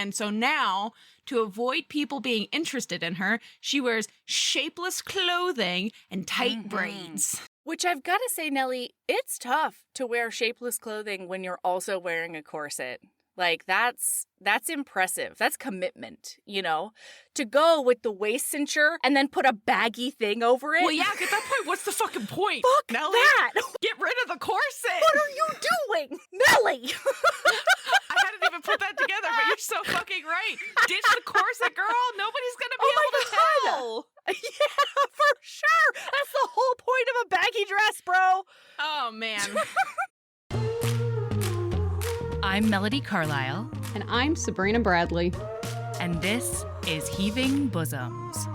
And so now, to avoid people being interested in her, she wears shapeless clothing and tight braids. Which I've got to say, Nellie, it's tough to wear shapeless clothing when you're also wearing a corset. Like, that's impressive. That's commitment, you know? To go with the waist cincher and then put a baggy thing over it. Well, yeah, at that point, what's the fucking point? Fuck Nellie? that! Get rid of the corset! What are you doing, Nellie? I hadn't even put that together, but you're so fucking right. Ditch the corset, girl. Nobody's gonna be able to tell. Yeah, for sure. That's the whole point of a baggy dress, bro. Oh, man. I'm Melody Carlisle. And I'm Sabrina Bradley. And this is Heaving Bosoms.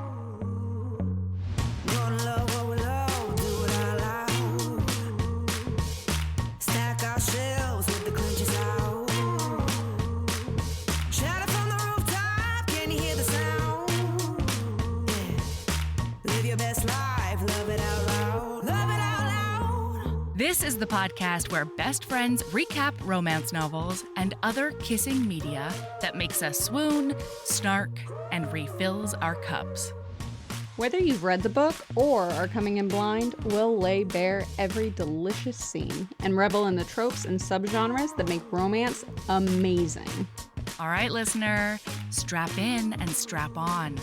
This is the podcast where best friends recap romance novels and other kissing media that makes us swoon, snark, and refills our cups. Whether you've read the book or are coming in blind, we'll lay bare every delicious scene and revel in the tropes and subgenres that make romance amazing. All right, listener, strap in and strap on.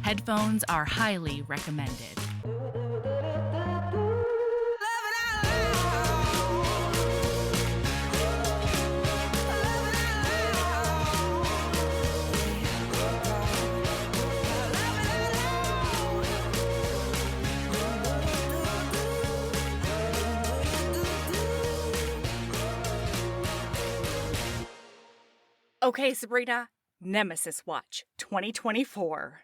Headphones are highly recommended. Okay, Sabrina, Nemesis Watch 2024.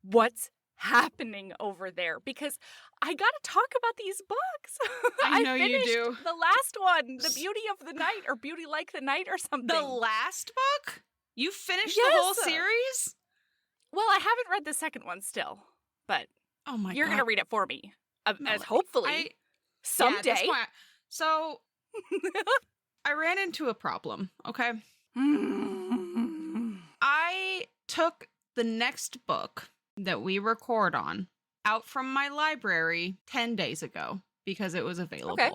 What's happening over there? Because I gotta talk about these books. I know you do. The last one, The Beauty of the Night, or Beauty Like the Night, or something. The last book? You finished Yes. the whole series? Well, I haven't read the second one still, but Oh my you're God. gonna read it for me, as Melody, hopefully someday. Yeah, at this point, so I ran into a problem, okay? I took the next book that we record on out from my library 10 days ago because it was available. Okay.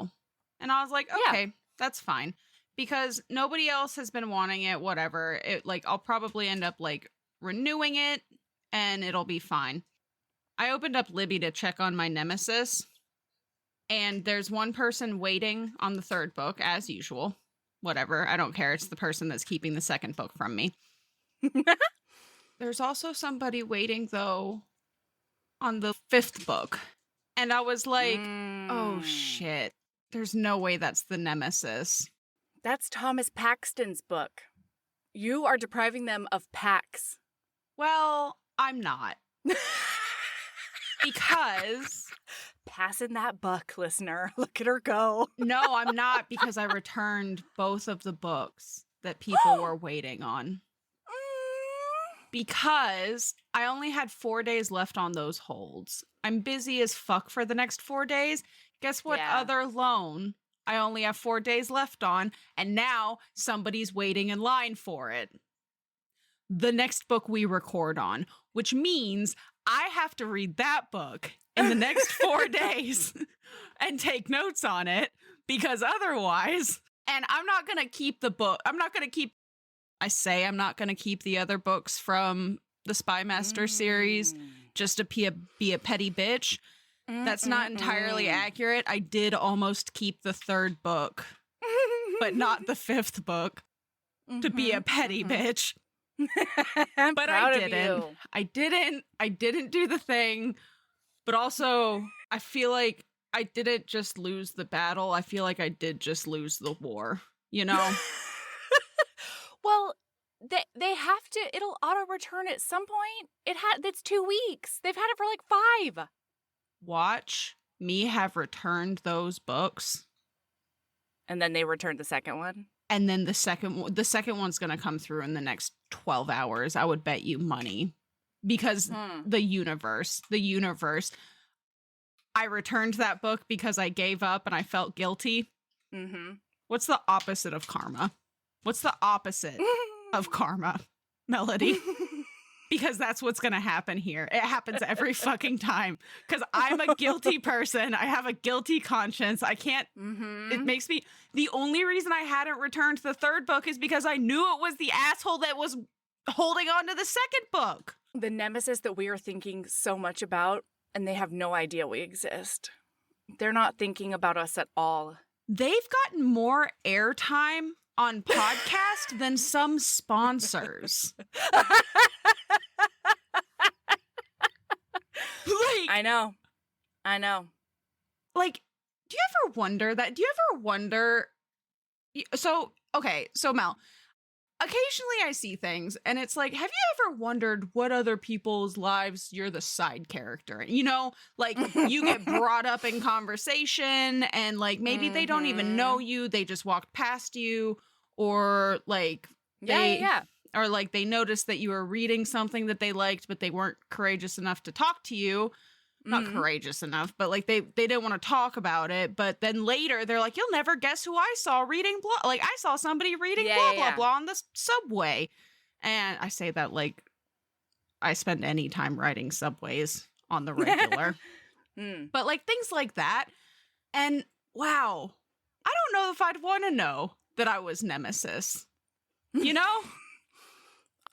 And I was like, Yeah. okay, that's fine. Because nobody else has been wanting it, whatever. I'll probably end up renewing it and it'll be fine. I opened up Libby to check on my nemesis. And there's one person waiting on the third book, as usual. Whatever, I don't care. It's the person that's keeping the second book from me. There's also somebody waiting, though, on the fifth book. And I was like, oh, shit. There's no way that's the nemesis. That's Thomas Paxton's book. You are depriving them of Pax. Well, I'm not. Because... Passing that buck, listener. Look at her go. No, I'm not, because I returned both of the books that people were waiting on. Because I only had 4 days left on those holds. I'm busy as fuck for the next 4 days. Guess what other loan I only have 4 days left on, and now somebody's waiting in line for it. The next book we record on, which means I have to read that book in the next 4 days and take notes on it, because otherwise, and I'm not going to keep the book. I'm not going to keep the other books from the Spymaster series just to be a petty bitch. That's not entirely accurate. I did almost keep the third book, but not the fifth book to be a petty bitch. But I didn't. I didn't do the thing. But also, I feel like I didn't just lose the battle. I feel like I did just lose the war, you know? Well, they have to, it'll auto-return at some point. It's 2 weeks. They've had it for 5. Watch me have returned those books. And then they returned the second one? And then the second one's going to come through in the next 12 hours. I would bet you money. Because the universe, I returned that book because I gave up and I felt guilty. Mm-hmm. What's the opposite of karma? What's the opposite of karma? Melody. Because that's what's going to happen here. It happens every fucking time. Because I'm a guilty person. I have a guilty conscience. I can't. It makes me. The only reason I hadn't returned to the third book is because I knew it was the asshole that was holding on to the second book. The nemesis that we are thinking so much about, and they have no idea we exist. They're not thinking about us at all. They've gotten more airtime on podcast than some sponsors. I know. Like, do you ever wonder that? Do you ever wonder? So Mel, occasionally I see things and it's like, have you ever wondered what other people's lives you're the side character in? You know, like you get brought up in conversation and like maybe they don't even know you. They just walked past you or like or like they noticed that you were reading something that they liked, but they weren't courageous enough to talk to you. Not courageous enough, but like they didn't want to talk about it. But then later they're like, you'll never guess who I saw reading blah. Like I saw somebody reading blah blah on the subway. And I say that like I spend any time riding subways on the regular. But like things like that. And wow, I don't know if I'd want to know that I was nemesis. You know?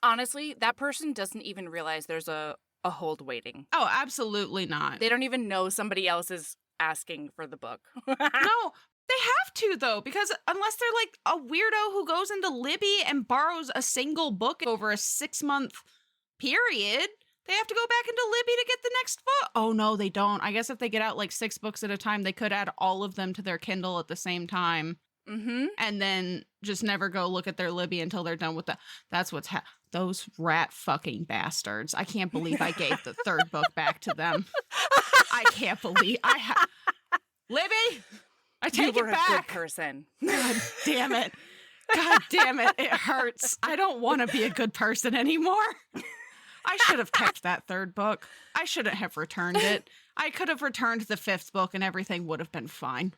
Honestly, that person doesn't even realize there's a hold waiting. Oh, absolutely not. They don't even know somebody else is asking for the book. No, they have to, though, because unless they're like a weirdo who goes into Libby and borrows a single book over a 6-month period, they have to go back into Libby to get the next book. Oh, no, they don't. I guess if they get out like 6 books at a time, they could add all of them to their Kindle at the same time. And then just never go look at their Libby until they're done with that's what's those rat fucking bastards. I can't believe I gave the third book back to them. I can't believe Libby, I take it back. You were a good person. God damn it. God damn it. It hurts. I don't want to be a good person anymore. I should have kept that third book. I shouldn't have returned it. I could have returned the 5th book and everything would have been fine.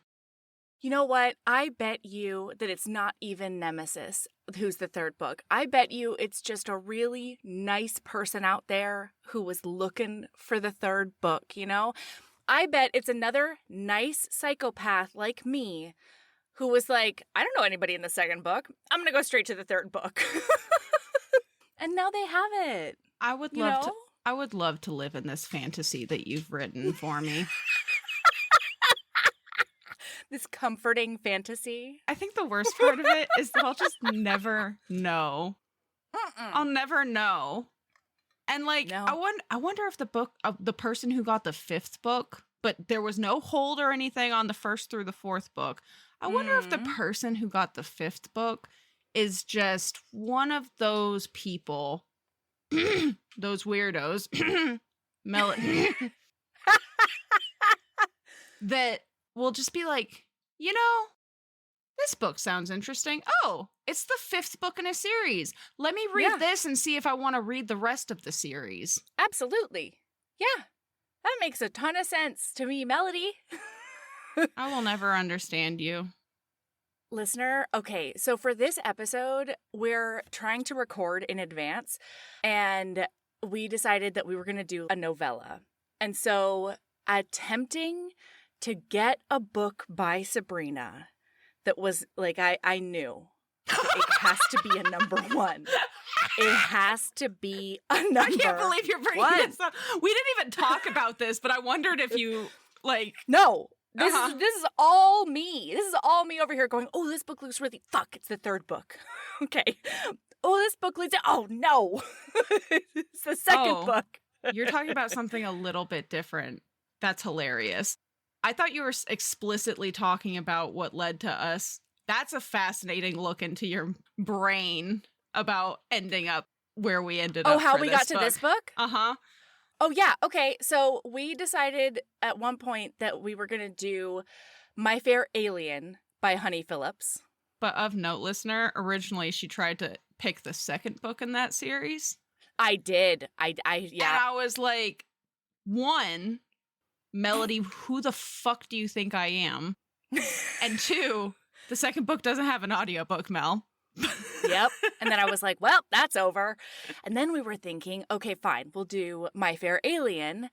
You know what? I bet you that it's not even Nemesis who's the third book. I bet you it's just a really nice person out there who was looking for the third book, you know? I bet it's another nice psychopath like me who was like, I don't know anybody in the second book. I'm going to go straight to the third book. And now they have it. I would love to live in this fantasy that you've written for me. This comforting fantasy. I think the worst part of it is that I'll just never know. I'll never know. And like, no. I wonder if the person who got the 5th book, but there was no hold or anything on the 1st through the 4th book. I wonder if the person who got the 5th book is just one of those people, those weirdos, that will just be like, you know, this book sounds interesting. Oh, it's the 5th book in a series. Let me read this and see if I want to read the rest of the series. Absolutely. Yeah, that makes a ton of sense to me, Melody. I will never understand you. Listener, okay, so for this episode, we're trying to record in advance, and we decided that we were going to do a novella. And so attempting to get a book by Sabrina that was like, I knew it has to be a number 1. It has to be a number 1. I can't believe you're bringing this up. We didn't even talk about this, but I wondered if you like. No, this is all me. This is all me over here going, oh, this book looks really, fuck, it's the 3rd book. Okay. Oh, this book leads to, oh no, it's the 2nd book. You're talking about something a little bit different. That's hilarious. I thought you were explicitly talking about what led to us. That's a fascinating look into your brain about ending up where we ended up. Oh, how we got to this book? Uh-huh. Oh, yeah. Okay. So we decided at one point that we were going to do My Fair Alien by Honey Phillips. But of note, listener, originally she tried to pick the 2nd book in that series. I did. Yeah. And I was like, 1... Melody, who the fuck do you think I am? And 2, the 2nd book doesn't have an audiobook, Mel. Yep. And then I was like, well, that's over. And then we were thinking, okay, fine, we'll do My Fair Alien.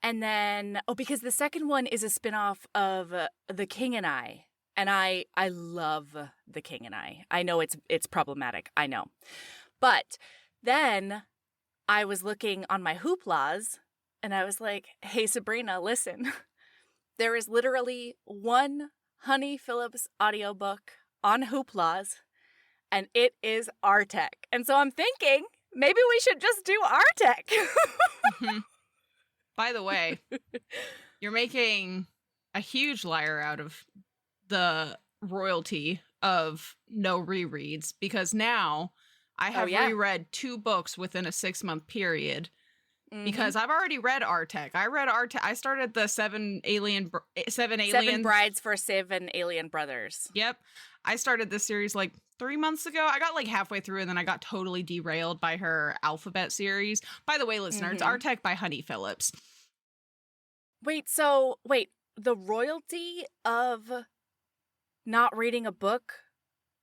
And then, because the second one is a spinoff of The King and I. And I love The King and I. I know it's problematic. I know. But then I was looking on my Hooplas and I was like, hey, Sabrina, listen. There is literally one Honey Phillips audiobook on Hooplas, and it is Artek. And so I'm thinking, maybe we should just do Artek. Mm-hmm. By the way, you're making a huge liar out of the royalty of no rereads, because now I have reread 2 books within a 6-month period. Because I've already read Artek. I read Artek. I started the 7 Brides for 7 Alien Brothers. Yep. I started this series like 3 months ago. I got like halfway through and then I got totally derailed by her alphabet series. By the way, listener, it's Artek by Honey Phillips. Wait, the royalty of not reading a book,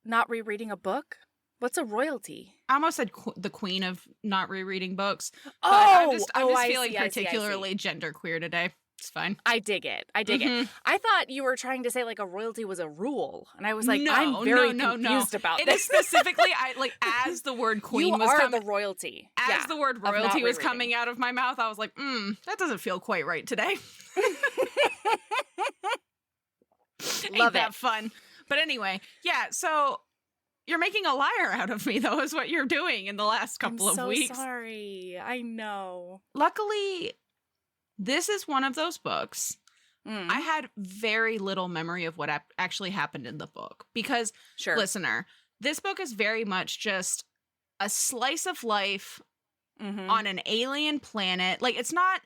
not rereading a book? What's a royalty? I almost said the queen of not rereading books. I'm just feeling particularly genderqueer today. It's fine. I dig it. it. I thought you were trying to say like a royalty was a rule, and I was like, I'm very confused about this. It is specifically, as the word queen was coming, the royalty. As the word royalty was coming out of my mouth, I was like, that doesn't feel quite right today. Love that fun. But anyway, yeah. So. You're making a liar out of me, though, is what you're doing in the last couple of weeks. I'm so sorry. I know. Luckily, this is one of those books. I had very little memory of what actually happened in the book. Because, listener, this book is very much just a slice of life on an alien planet. Like, it's not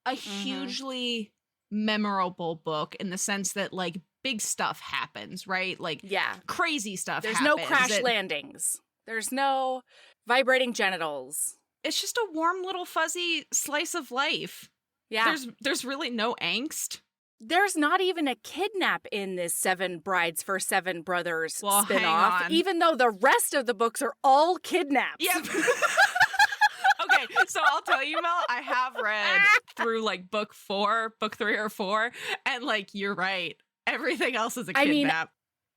a hugely memorable book in the sense that, like, big stuff happens, right? Like, crazy stuff happens. There's no crash landings. There's no vibrating genitals. It's just a warm little fuzzy slice of life. Yeah. There's really no angst. There's not even a kidnap in this 7 Brides for 7 Brothers spinoff, hang on. Even though the rest of the books are all kidnaps. Yep. Okay, so I'll tell you, Mel, I have read through, like, book 3 or 4, and, like, you're right. Everything else is a kidnap.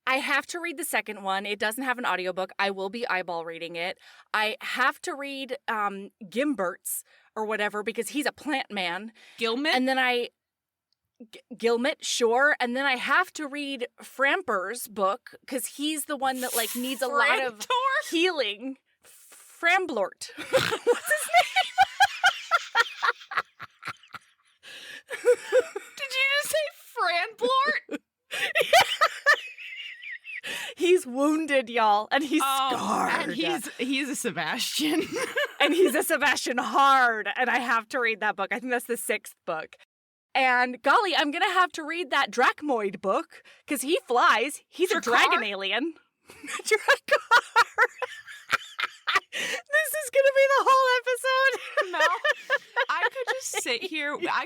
I have to read the second one. It doesn't have an audiobook. I will be eyeball reading it. I have to read Gimbert's or whatever because he's a plant man. Gilmet? And then Gilmet, sure. And then I have to read Framper's book because he's the one that like needs a lot of healing. Framblort. What's his name? Did you just say Framblort? He's wounded, y'all, and he's scarred. And he's a Sebastian. And he's a Sebastian hard, and I have to read that book. I think that's the 6th book. And golly, I'm going to have to read that Drachmoid book, because he flies. He's a dragon alien. Drakkar. This is going to be the whole episode. Mel, I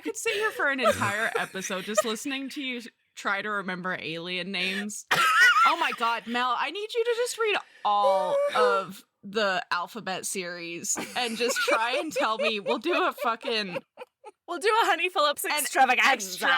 could sit here for an entire episode just listening to you try to remember alien names. Oh my god, Mel, I need you to just read all of the alphabet series and just try and tell me. We'll do a Honey Phillips extravaganza.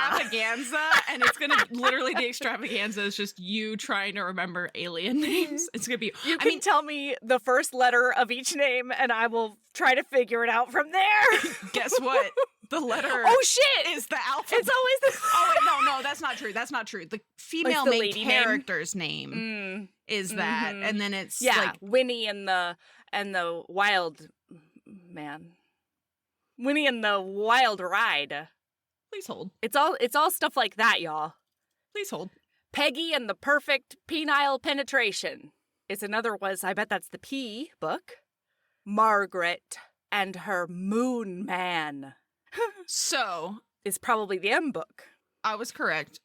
And it's gonna literally, the extravaganza is just you trying to remember alien names. It's gonna be. You can tell me the first letter of each name, and I will try to figure it out from there. Guess what? The letter. Oh shit! Is the alphabet? It's always the. Oh wait, no, that's not true. That's not true. The female main character's name is that, and then it's like Winnie and the wild man. Winnie and the Wild Ride. Please hold. It's all stuff like that, y'all. Please hold. Peggy and the Perfect Penile Penetration is another I bet that's the P book. Margaret and her Moon Man. So is probably the M book. I was correct.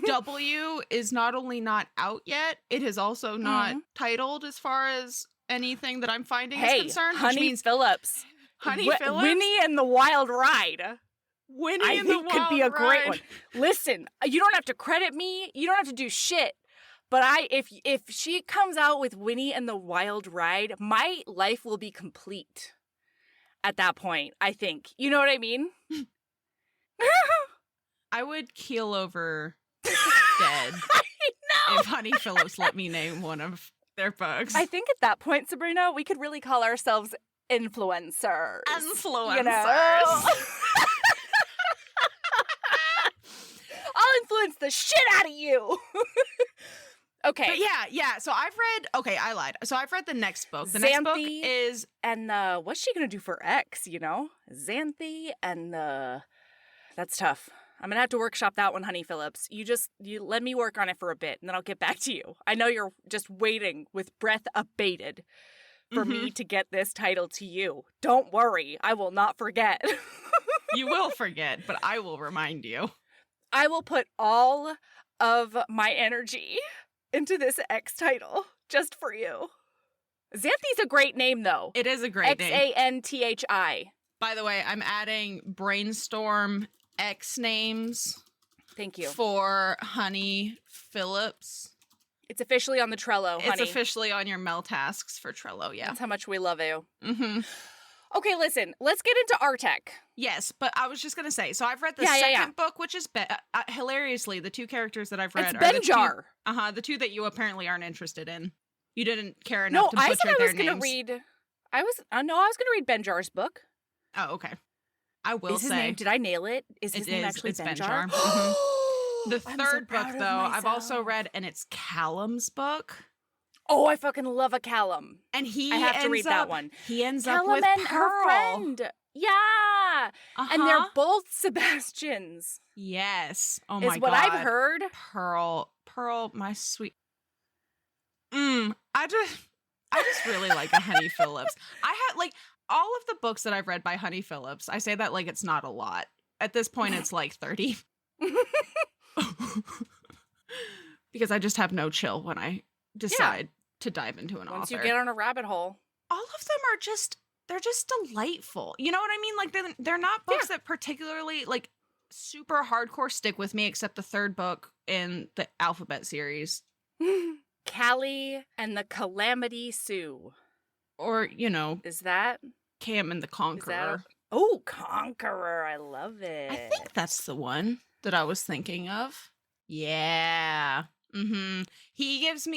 W is not only not out yet, it is also not titled as far as anything that I'm finding is concerned. Honey which means Phillips. Phillips? Winnie and the Wild Ride. Winnie and the Wild could be a great Ride. one. Listen, you don't have to credit me. You don't have to do shit. But if she comes out with Winnie and the Wild Ride, my life will be complete at that point, I think. You know what I mean? I would keel over dead if Honey Phillips let me name one of their books. I think at that point, Sabrina, we could really call ourselves influencers. Influencers. You know? I'll influence the shit out of you. Okay. But yeah. So I've read, okay, I lied. So I've read the next book. The next book is... And what's she going to do for X, you know? Xanthi and that's tough. I'm going to have to workshop that one, Honey Phillips. You let me work on it for a bit, and then I'll get back to you. I know you're just waiting with breath abated for me to get this title to you. Don't worry. I will not forget. You will forget, but I will remind you. I will put all of my energy into this X title just for you. Xanthi's a great name, though. It is a great name. Xanthi. By the way, I'm adding brainstorm X names. Thank you. For Honey Phillips. It's officially on the Trello, honey. It's officially on your Mel tasks for Trello, yeah. That's how much we love you. Mm-hmm. Okay, listen, let's get into Artek. Yes, but I was just going to say, so I've read the second book, which is, hilariously, the two characters that I've read are Benjar. The two that you apparently aren't interested in. You didn't care enough to butcher their names. I was going to read Benjar's book. Oh, okay. I will say. Name, did I nail it? Is his name actually Benjar? Mm-hmm. The third book, though, I've also read, and it's Callum's book. Oh, I fucking love a Callum. And I have to read that one. He ends Callum up with and Pearl. her friend. Yeah. And they're both Sebastians. Yes. Oh my God. Is what I've heard. Pearl, my sweet. I just really like a Honey Phillips. I had all of the books that I've read by Honey Phillips. I say that like it's not a lot. At this point, it's like 30. Because I just have no chill when I decide to dive into an author. Once you get on a rabbit hole. All of them are they're just delightful. You know what I mean? Like they're not books that particularly like super hardcore stick with me, except the third book in the Alphabet series. Callie and the Calamity Sue. Or, you know. Is that? Cam and the Conqueror. Oh, Conqueror. I love it. I think that's the one that I was thinking of. Yeah. Mm-hmm. He gives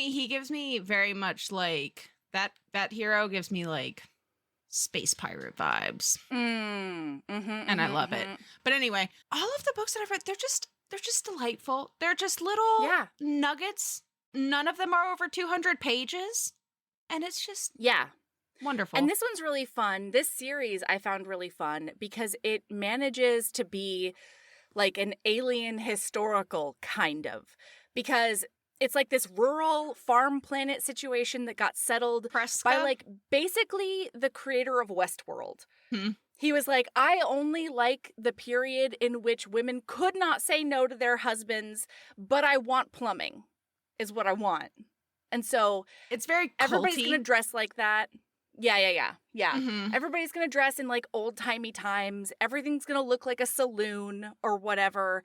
me very much like that hero gives me like space pirate vibes. And I love it. But anyway, all of the books that I've read, they're just delightful. They're just little nuggets. None of them are over 200 pages. And it's just wonderful. And this one's really fun. This series I found really fun because it manages to be like an alien historical kind of. Because it's like this rural farm planet situation that got settled by like basically the creator of Westworld. He was like, I only like the period in which women could not say no to their husbands, but I want plumbing is what I want. And so it's very culty. Everybody's going to dress like that. Yeah. Everybody's going to dress in like old-timey times. Everything's going to look like a saloon or whatever.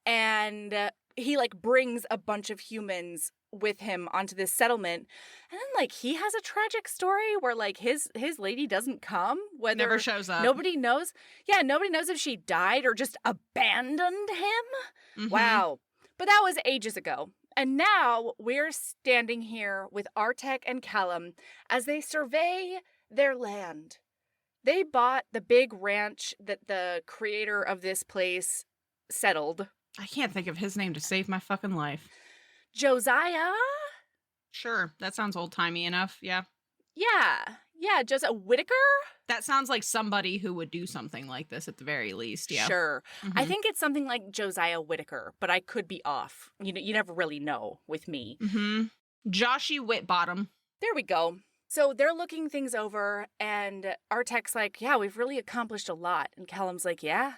And he like brings a bunch of humans with him onto this settlement. And then like he has a tragic story where like his lady doesn't come. Whether never shows up. Nobody knows. Yeah, nobody knows if she died or just abandoned him. Wow. But that was ages ago. And now we're standing here with Artek and Callum as they survey their land. They bought the big ranch that the creator of this place settled. I can't think of his name to save my fucking life. Josiah? Sure, that sounds old-timey enough, yeah. Yeah, Josiah Whitaker? That sounds like somebody who would do something like this at the very least, yeah. Sure. I think it's something like Josiah Whitaker, but I could be off. You never really know with me. Joshy Whitbottom. There we go. So they're looking things over, and Artek's like, yeah, we've really accomplished a lot. And Callum's like, yeah,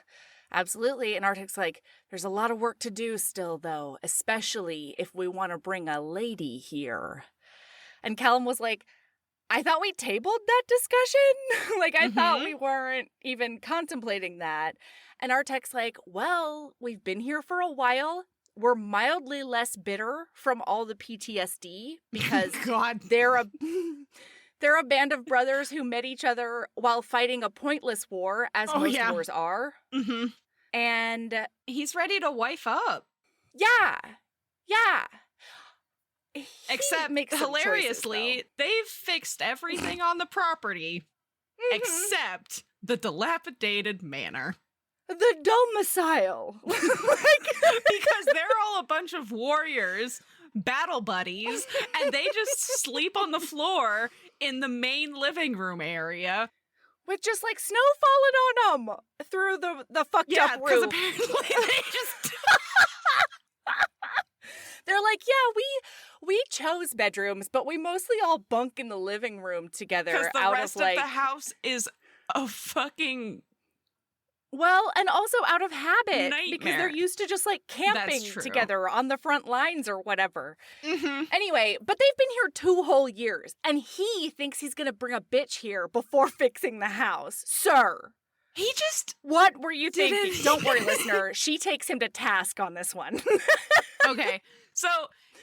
absolutely. And Artek's like, there's a lot of work to do still, though, especially if we want to bring a lady here. And Callum was like, I thought we tabled that discussion. Like, I thought we weren't even contemplating that. And Artek's like, well, we've been here for a while. were mildly less bitter from all the PTSD because God. they're a band of brothers who met each other while fighting a pointless war, as most wars are. Mm-hmm. And he's ready to wife up. Yeah. Except, hilariously, they've fixed everything on the property except the dilapidated manor. The domicile. Because they're all a bunch of warriors, battle buddies, and they just sleep on the floor in the main living room area. With just, like, snow falling on them through the fucked up roof. because apparently they just... They're like, we chose bedrooms, but we mostly all bunk in the living room together. Because the rest of the house is a fucking... Well, and also out of habit. Nightmare. Because they're used to just, like, camping together on the front lines or whatever. Mm-hmm. Anyway, but they've been here 2 whole years, and he thinks he's gonna bring a bitch here before fixing the house. Sir. He just... What were you thinking? Don't worry, listener. She takes him to task on this one. Okay. So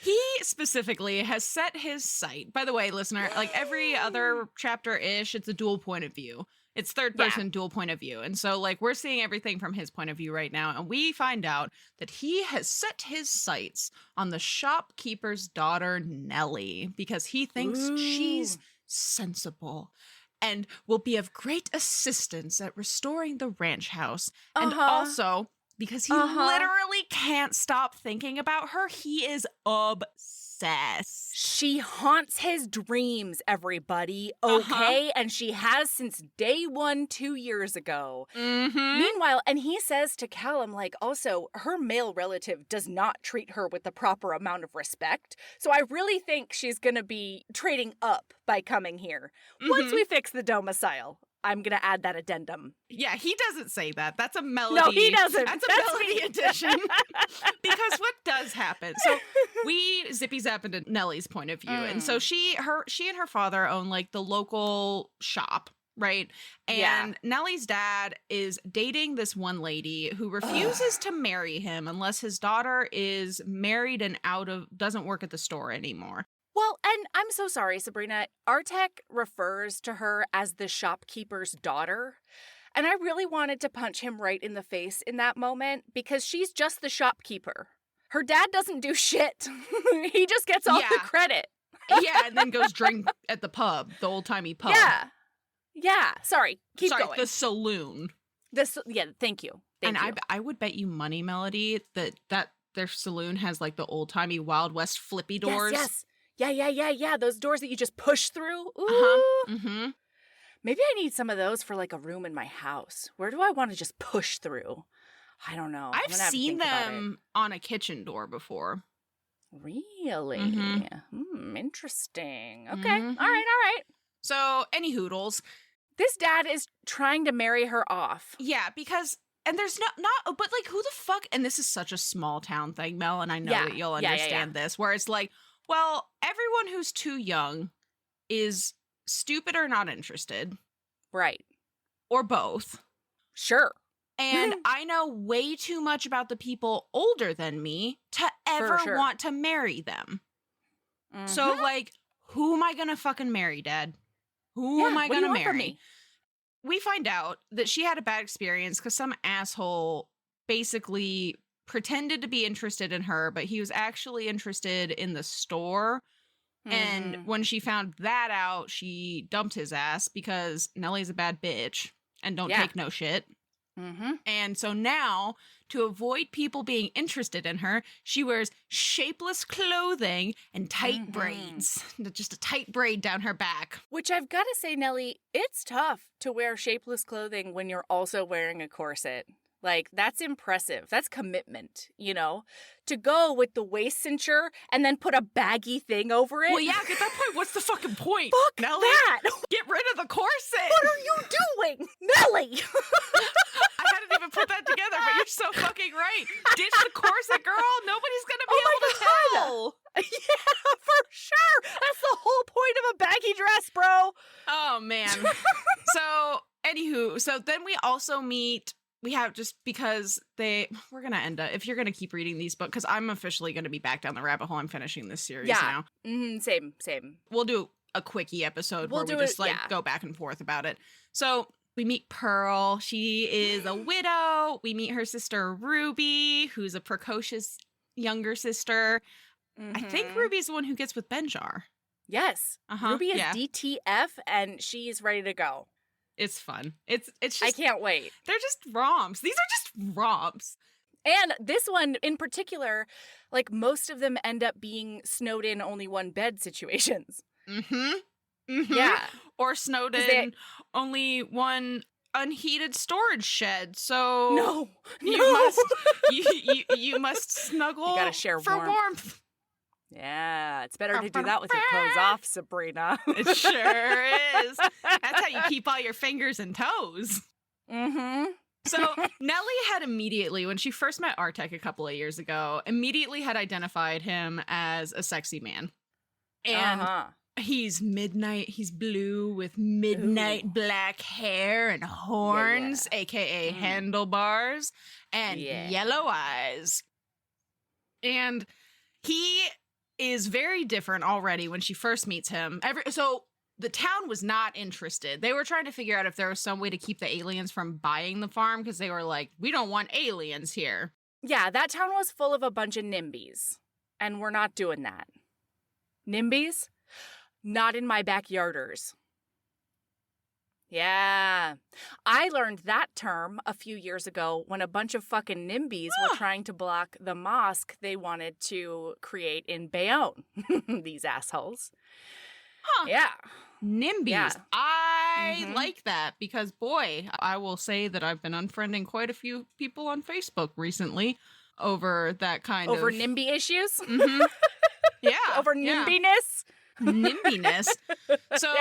he specifically has set his sight. By the way, listener, like every other chapter-ish, it's a dual point of view. It's third person dual point of view. And so like we're seeing everything from his point of view right now. And we find out that he has set his sights on the shopkeeper's daughter, Nellie, because he thinks she's sensible and will be of great assistance at restoring the ranch house. And also, because he literally can't stop thinking about her, he is obsessed. She haunts his dreams, everybody, okay? And she has since day 1 2 years ago. Mm-hmm. Meanwhile, and he says to Callum, like, also, her male relative does not treat her with the proper amount of respect. So I really think she's gonna be trading up by coming here. Once we fix the domicile. I'm going to add that addendum. Yeah, he doesn't say that. That's a melody. No, he doesn't. That's a melody addition. Because what does happen? So we zippy zap into Nellie's point of view. And so she and her father own like the local shop, right? And Nellie's dad is dating this one lady who refuses to marry him unless his daughter is married and doesn't work at the store anymore. Well, and I'm so sorry, Sabrina. Artek refers to her as the shopkeeper's daughter. And I really wanted to punch him right in the face in that moment because she's just the shopkeeper. Her dad doesn't do shit. He just gets all the credit. Yeah, and then goes drink at the pub, the old-timey pub. Yeah. Sorry, keep going. The saloon. Thank you. I would bet you money, Melody, that their saloon has like the old-timey Wild West flippy doors. Yes. Yeah. Those doors that you just push through. Ooh. Mm-hmm. Maybe I need some of those for like a room in my house. Where do I want to just push through? I don't know. I've seen them on a kitchen door before. Really? Interesting. Okay. Mm-hmm. All right. So, any hoodles. This dad is trying to marry her off. Yeah, because... And there's not, but like, who the fuck... And this is such a small town thing, Mel, and I know that you'll understand this, where it's like, well, everyone who's too young is stupid or not interested. Right. Or both. Sure. And I know way too much about the people older than me to ever want to marry them. Mm-hmm. So, like, who am I going to fucking marry, Dad? Who am I going to marry? We find out that she had a bad experience because some asshole basically pretended to be interested in her, but he was actually interested in the store. And when she found that out, she dumped his ass because Nellie's a bad bitch and don't take no shit. And so now, to avoid people being interested in her, she wears shapeless clothing and tight braids. Just a tight braid down her back. Which I've got to say, Nellie, it's tough to wear shapeless clothing when you're also wearing a corset. Like, that's impressive. That's commitment, you know? To go with the waist cincher and then put a baggy thing over it. Well, yeah, at that point, what's the fucking point? Fuck Nellie, that! Get rid of the corset! What are you doing? Nellie! I hadn't even put that together, but you're so fucking right. Ditch the corset, girl. Nobody's gonna be able to tell. Yeah, for sure. That's the whole point of a baggy dress, bro. Oh, man. So, anywho, then we also meet we have, just because we're going to end up, if you're going to keep reading these books, because I'm officially going to be back down the rabbit hole. I'm finishing this series now. Mm-hmm, same. We'll do a quickie episode where we just go back and forth about it. So we meet Pearl. She is a widow. We meet her sister Ruby, who's a precocious younger sister. Mm-hmm. I think Ruby's the one who gets with Benjar. Yes. Ruby is DTF, and she's ready to go. It's fun. It's just, I can't wait. They're just romps. These are just romps. And this one in particular, like, most of them end up being snowed in only one bed situations. Yeah. Or snowed in only one unheated storage shed. So you must snuggle. You gotta share for warmth. Yeah, it's better to do that with your clothes off, Sabrina. It sure is. That's how you keep all your fingers and toes. Mm-hmm. So Nellie had immediately, when she first met Artek a couple of years ago, immediately had identified him as a sexy man. And he's midnight, he's blue with midnight black hair and horns, aka handlebars, and yellow eyes. And he is very different already when she first meets him. So the town was not interested. They were trying to figure out if there was some way to keep the aliens from buying the farm, because they were like, we don't want aliens here. Yeah, that town was full of a bunch of NIMBYs, and we're not doing that. NIMBYs? Not in my backyarders. Yeah. I learned that term a few years ago when a bunch of fucking NIMBYs were trying to block the mosque they wanted to create in Bayonne. These assholes. Yeah. NIMBYs. Yeah. I like that because, boy, I will say that I've been unfriending quite a few people on Facebook recently over that kind of... Over NIMBY issues? Mm-hmm. Yeah. Over NIMByness? NIMByness. So...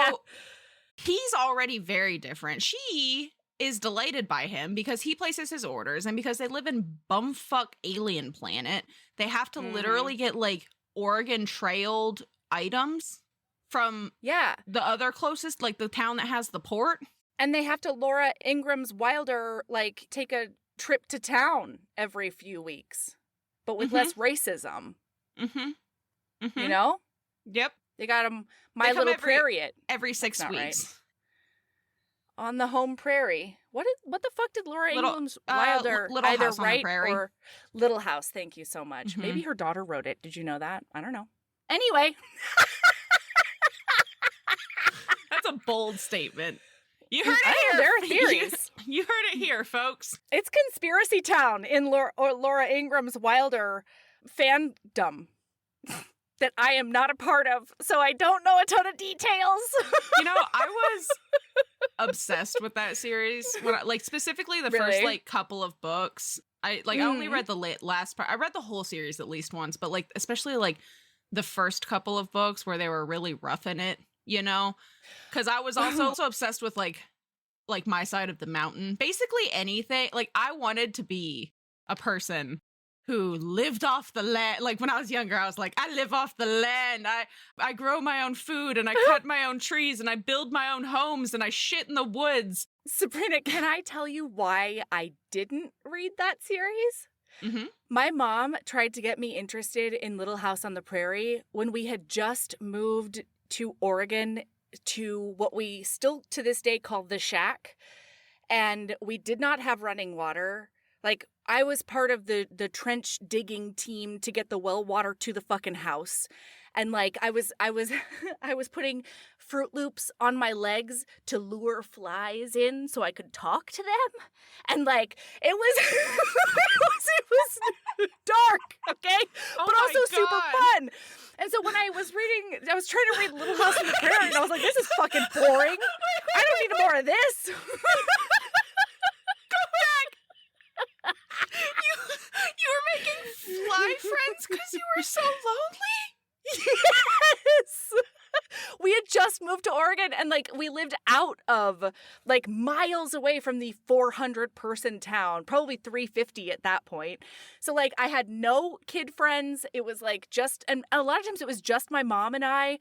He's already very different. She is delighted by him because he places his orders, and because they live in bumfuck alien planet, they have to literally get, like, Oregon-trailed items from the other closest, like, the town that has the port. And they have to Laura Ingram's Wilder, like, take a trip to town every few weeks, but with less racism. You know? Yep. They got them My Little Prairie every 6 weeks. Right. On the home prairie. What the fuck did Laura Ingram's Wilder Little either House on write the Prairie. or Little House? Thank you so much. Maybe her daughter wrote it. Did you know that? I don't know. Anyway. That's a bold statement. You heard it here. There are theories. You heard it here, folks. It's Conspiracy Town in Laura Ingram's Wilder fandom. That I am not a part of, so I don't know a ton of details. You know, I was obsessed with that series. Specifically the first, couple of books. I only read the last part. I read the whole series at least once, but, especially, the first couple of books where they were really roughing it, you know? Because I was also obsessed with, My Side of the Mountain. Basically anything. I wanted to be a person who lived off the land. When I was younger, I was like, I live off the land. I grow my own food, and I cut my own trees, and I build my own homes, and I shit in the woods. Sabrina, can I tell you why I didn't read that series? Mm-hmm. My mom tried to get me interested in Little House on the Prairie when we had just moved to Oregon to what we still to this day call the Shack. And we did not have running water. I was part of the trench digging team to get the well water to the fucking house. And I was I was putting Fruit Loops on my legs to lure flies in so I could talk to them. And it was it was dark, okay? But also super fun. And so when I was trying to read Little House on the Prairie, and I was like, this is fucking boring. I don't need more of this. You were making fly friends because you were so lonely? Yes! We had just moved to Oregon, and we lived out of miles away from the 400-person town, probably 350 at that point. So I had no kid friends. It was and a lot of times it was just my mom and I.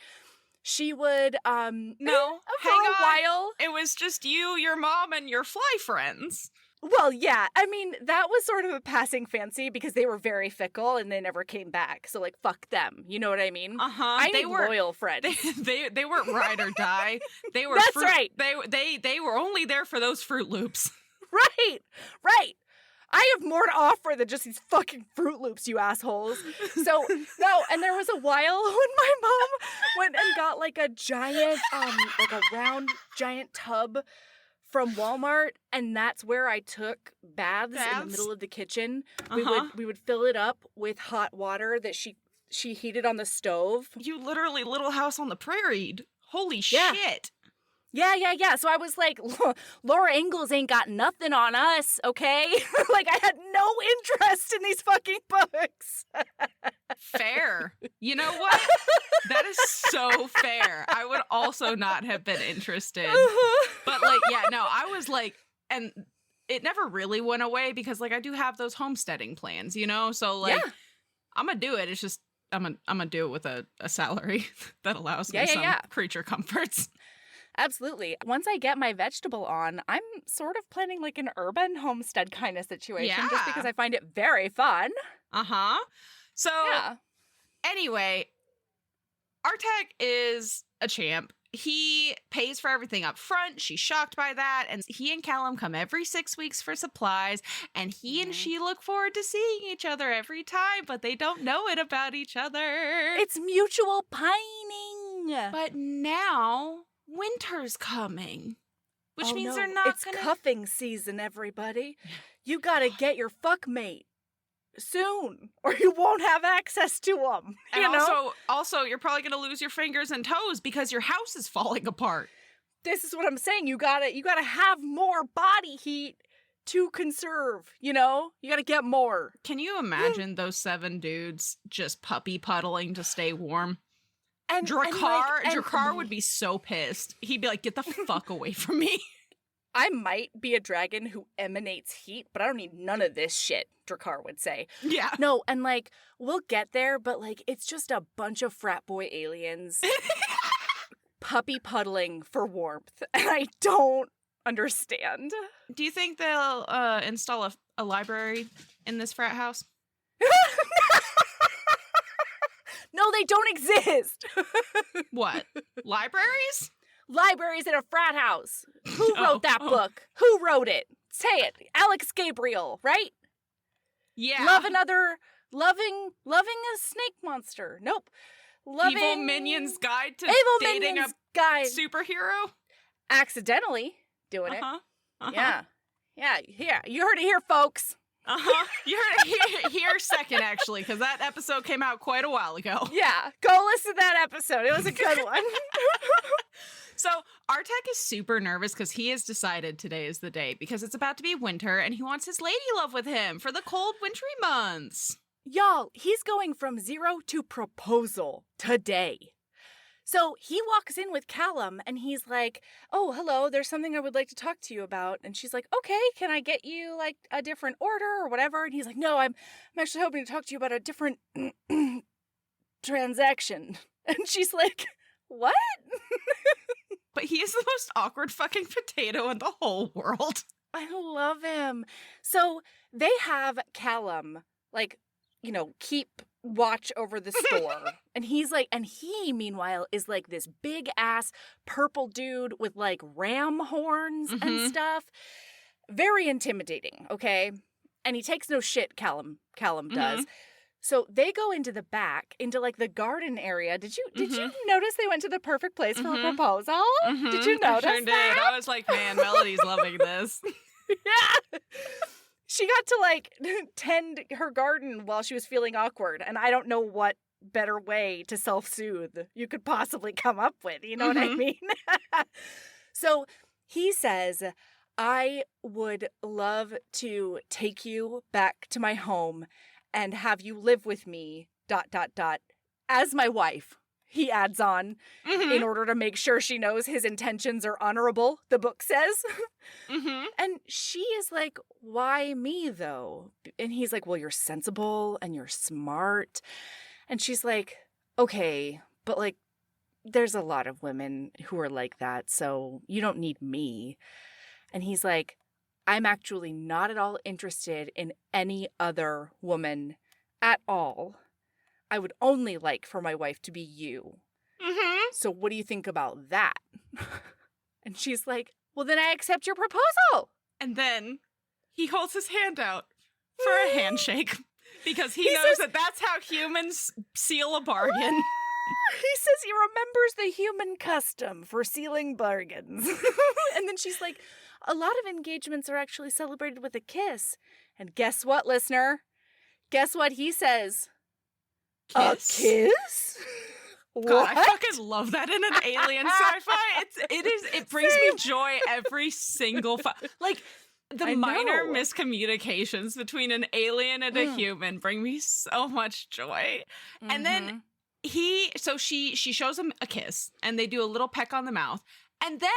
She would no, for a while. It was just you, your mom, and your fly friends. Well, yeah. I mean, that was sort of a passing fancy because they were very fickle and they never came back. So, like, fuck them. You know what I mean? I need loyal friends. They weren't ride or die. They were. That's right. They were only there for those Fruit Loops. Right. I have more to offer than just these fucking Fruit Loops, you assholes. So, no, and there was a while when my mom went and got like a giant, like a round giant tub from Walmart, and that's where I took baths in the middle of the kitchen. We would fill it up with hot water that she heated on the stove. You literally Little House on the Prairie. Holy shit. Yeah. So I was like, Laura Ingalls ain't got nothing on us, okay? Like, I had no interest in these fucking books. Fair. You know what? That is so fair. I would also not have been interested. But, like, yeah, no, I was like, and it never really went away because, like, I do have those homesteading plans, you know? So, like, I'm going to do it. It's just, I'm going to do it with a salary that allows me some creature comforts. Absolutely. Once I get my vegetable on, I'm sort of planning like an urban homestead kind of situation just because I find it very fun. So, anyway, Artek is a champ. He pays for everything up front. She's shocked by that. And he and Callum come every 6 weeks for supplies. And he and she look forward to seeing each other every time, but they don't know it about each other. It's mutual pining. But now winter's coming, which means they're not It's cuffing season, everybody. You gotta get your fuck mate soon, or you won't have access to them. And also, you're probably gonna lose your fingers and toes because your house is falling apart. This is what I'm saying. You gotta have more body heat to conserve. You know, you gotta get more. Can you imagine those 7 dudes just puppy puddling to stay warm? And Drakkar would be so pissed. He'd be like, get the fuck away from me. I might be a dragon who emanates heat, but I don't need none of this shit, Drakkar would say. Yeah. No, and like, we'll get there, but like, it's just a bunch of frat boy aliens puppy puddling for warmth, and I don't understand. Do you think they'll install a library in this frat house? No, they don't exist. What? Libraries? Libraries in a frat house. Who wrote that book? Who wrote it? Say it. Alex Gabriel, right? Yeah. Loving a snake monster. Nope. Evil Minion's Guide to Dating a Superhero? Accidentally doing it. Yeah. You heard it here, folks. You heard it here second, actually, because that episode came out quite a while ago. Yeah, go listen to that episode. It was a good one. So Artek is super nervous because he has decided today is the day because it's about to be winter and he wants his lady love with him for the cold, wintry months. Y'all, he's going from 0 to proposal today. So he walks in with Callum and he's like, oh, hello, there's something I would like to talk to you about. And she's like, okay, can I get you like a different order or whatever? And he's like, no, I'm actually hoping to talk to you about a different transaction. And she's like, what? But he is the most awkward fucking potato in the whole world. I love him. So they have Callum, like, you know, keep watch over the store. And he's like, and he, meanwhile, is like this big ass purple dude with like ram horns and stuff. Very intimidating, okay? And he takes no shit, Callum does. So they go into the back, into like the garden area. Did you notice they went to the perfect place for a proposal? Did you notice I sure did. I was like, man, Melody's loving this. Yeah. She got to like tend her garden while she was feeling awkward. And I don't know what better way to self-soothe you could possibly come up with. You know what I mean? So he says, I would love to take you back to my home and have you live with me, ... as my wife, he adds on, in order to make sure she knows his intentions are honorable, the book says. And she is like, why me, though? And he's like, well, you're sensible and you're smart. And she's like, okay, but like, there's a lot of women who are like that, so you don't need me. And he's like, I'm actually not at all interested in any other woman at all. I would only like for my wife to be you. Mm-hmm. So what do you think about that? And she's like, well, then I accept your proposal. And then he holds his hand out for a handshake because he knows says, that that's how humans seal a bargain. He says he remembers the human custom for sealing bargains. And then she's like, a lot of engagements are actually celebrated with a kiss. And guess what, listener? Guess what he says? Kiss? A kiss? God, What? I fucking love that in an alien sci-fi. It brings me joy every single like the minor miscommunications between an alien and a human bring me so much joy. Mm-hmm. And then she shows him a kiss and they do a little peck on the mouth. And then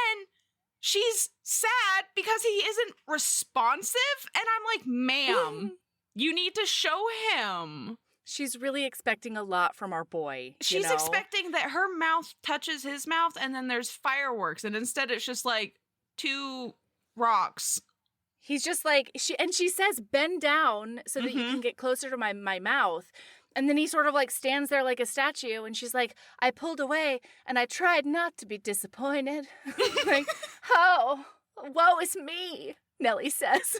she's sad because he isn't responsive. And I'm like, ma'am, you need to show him. She's really expecting a lot from our boy. She's expecting that her mouth touches his mouth and then there's fireworks. And instead it's just like 2 rocks. He's just like, she says, bend down so that you can get closer to my mouth. And then he sort of like stands there like a statue. And she's like, I pulled away and I tried not to be disappointed. Like, oh, woe is me, Nellie says.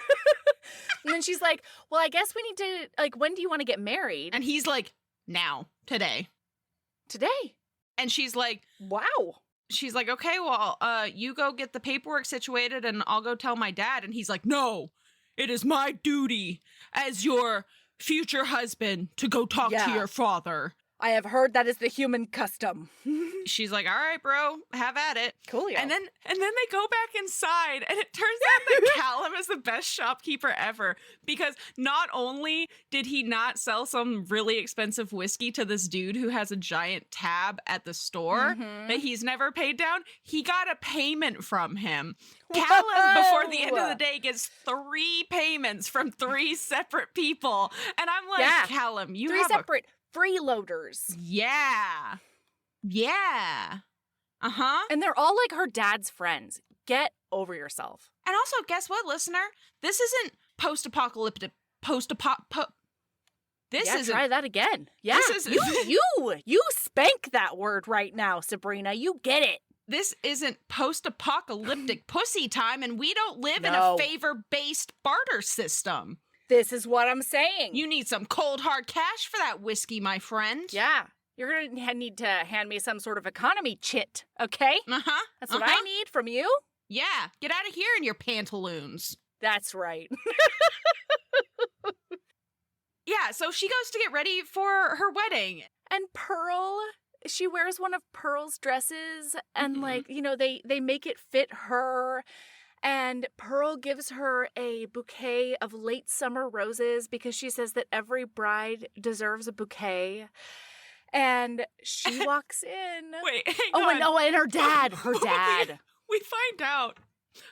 And then she's like, well, I guess we need to, like, when do you want to get married? And he's like, now, today. Today. And she's like, wow. She's like, okay, well, you go get the paperwork situated and I'll go tell my dad. And he's like, no, it is my duty as your future husband to go talk to your father. I have heard that is the human custom. She's like, all right, bro, have at it. Cool, yeah. And then they go back inside, and it turns out that Callum is the best shopkeeper ever, because not only did he not sell some really expensive whiskey to this dude who has a giant tab at the store that he's never paid down, he got a payment from him. Callum, before the end of the day, gets 3 payments from 3 separate people. And I'm like, Callum, you 3 have separate freeloaders. Yeah. Yeah. Uh-huh. And they're all like her dad's friends. Get over yourself. And also, guess what, listener? This isn't post-apocalyptic. This isn't. Try that again. Yeah. This is, you spank that word right now, Sabrina. You get it. This isn't post-apocalyptic pussy time, and we don't live in a favor-based barter system. This is what I'm saying. You need some cold, hard cash for that whiskey, my friend. Yeah. You're going to need to hand me some sort of economy chit, okay? Uh-huh. That's what I need from you. Yeah. Get out of here in your pantaloons. That's right. Yeah, so she goes to get ready for her wedding. And Pearl, she wears one of Pearl's dresses, and like, you know, they make it fit her. And Pearl gives her a bouquet of late summer roses because she says that every bride deserves a bouquet. And she walks in. Wait, hang on. And her dad. We find out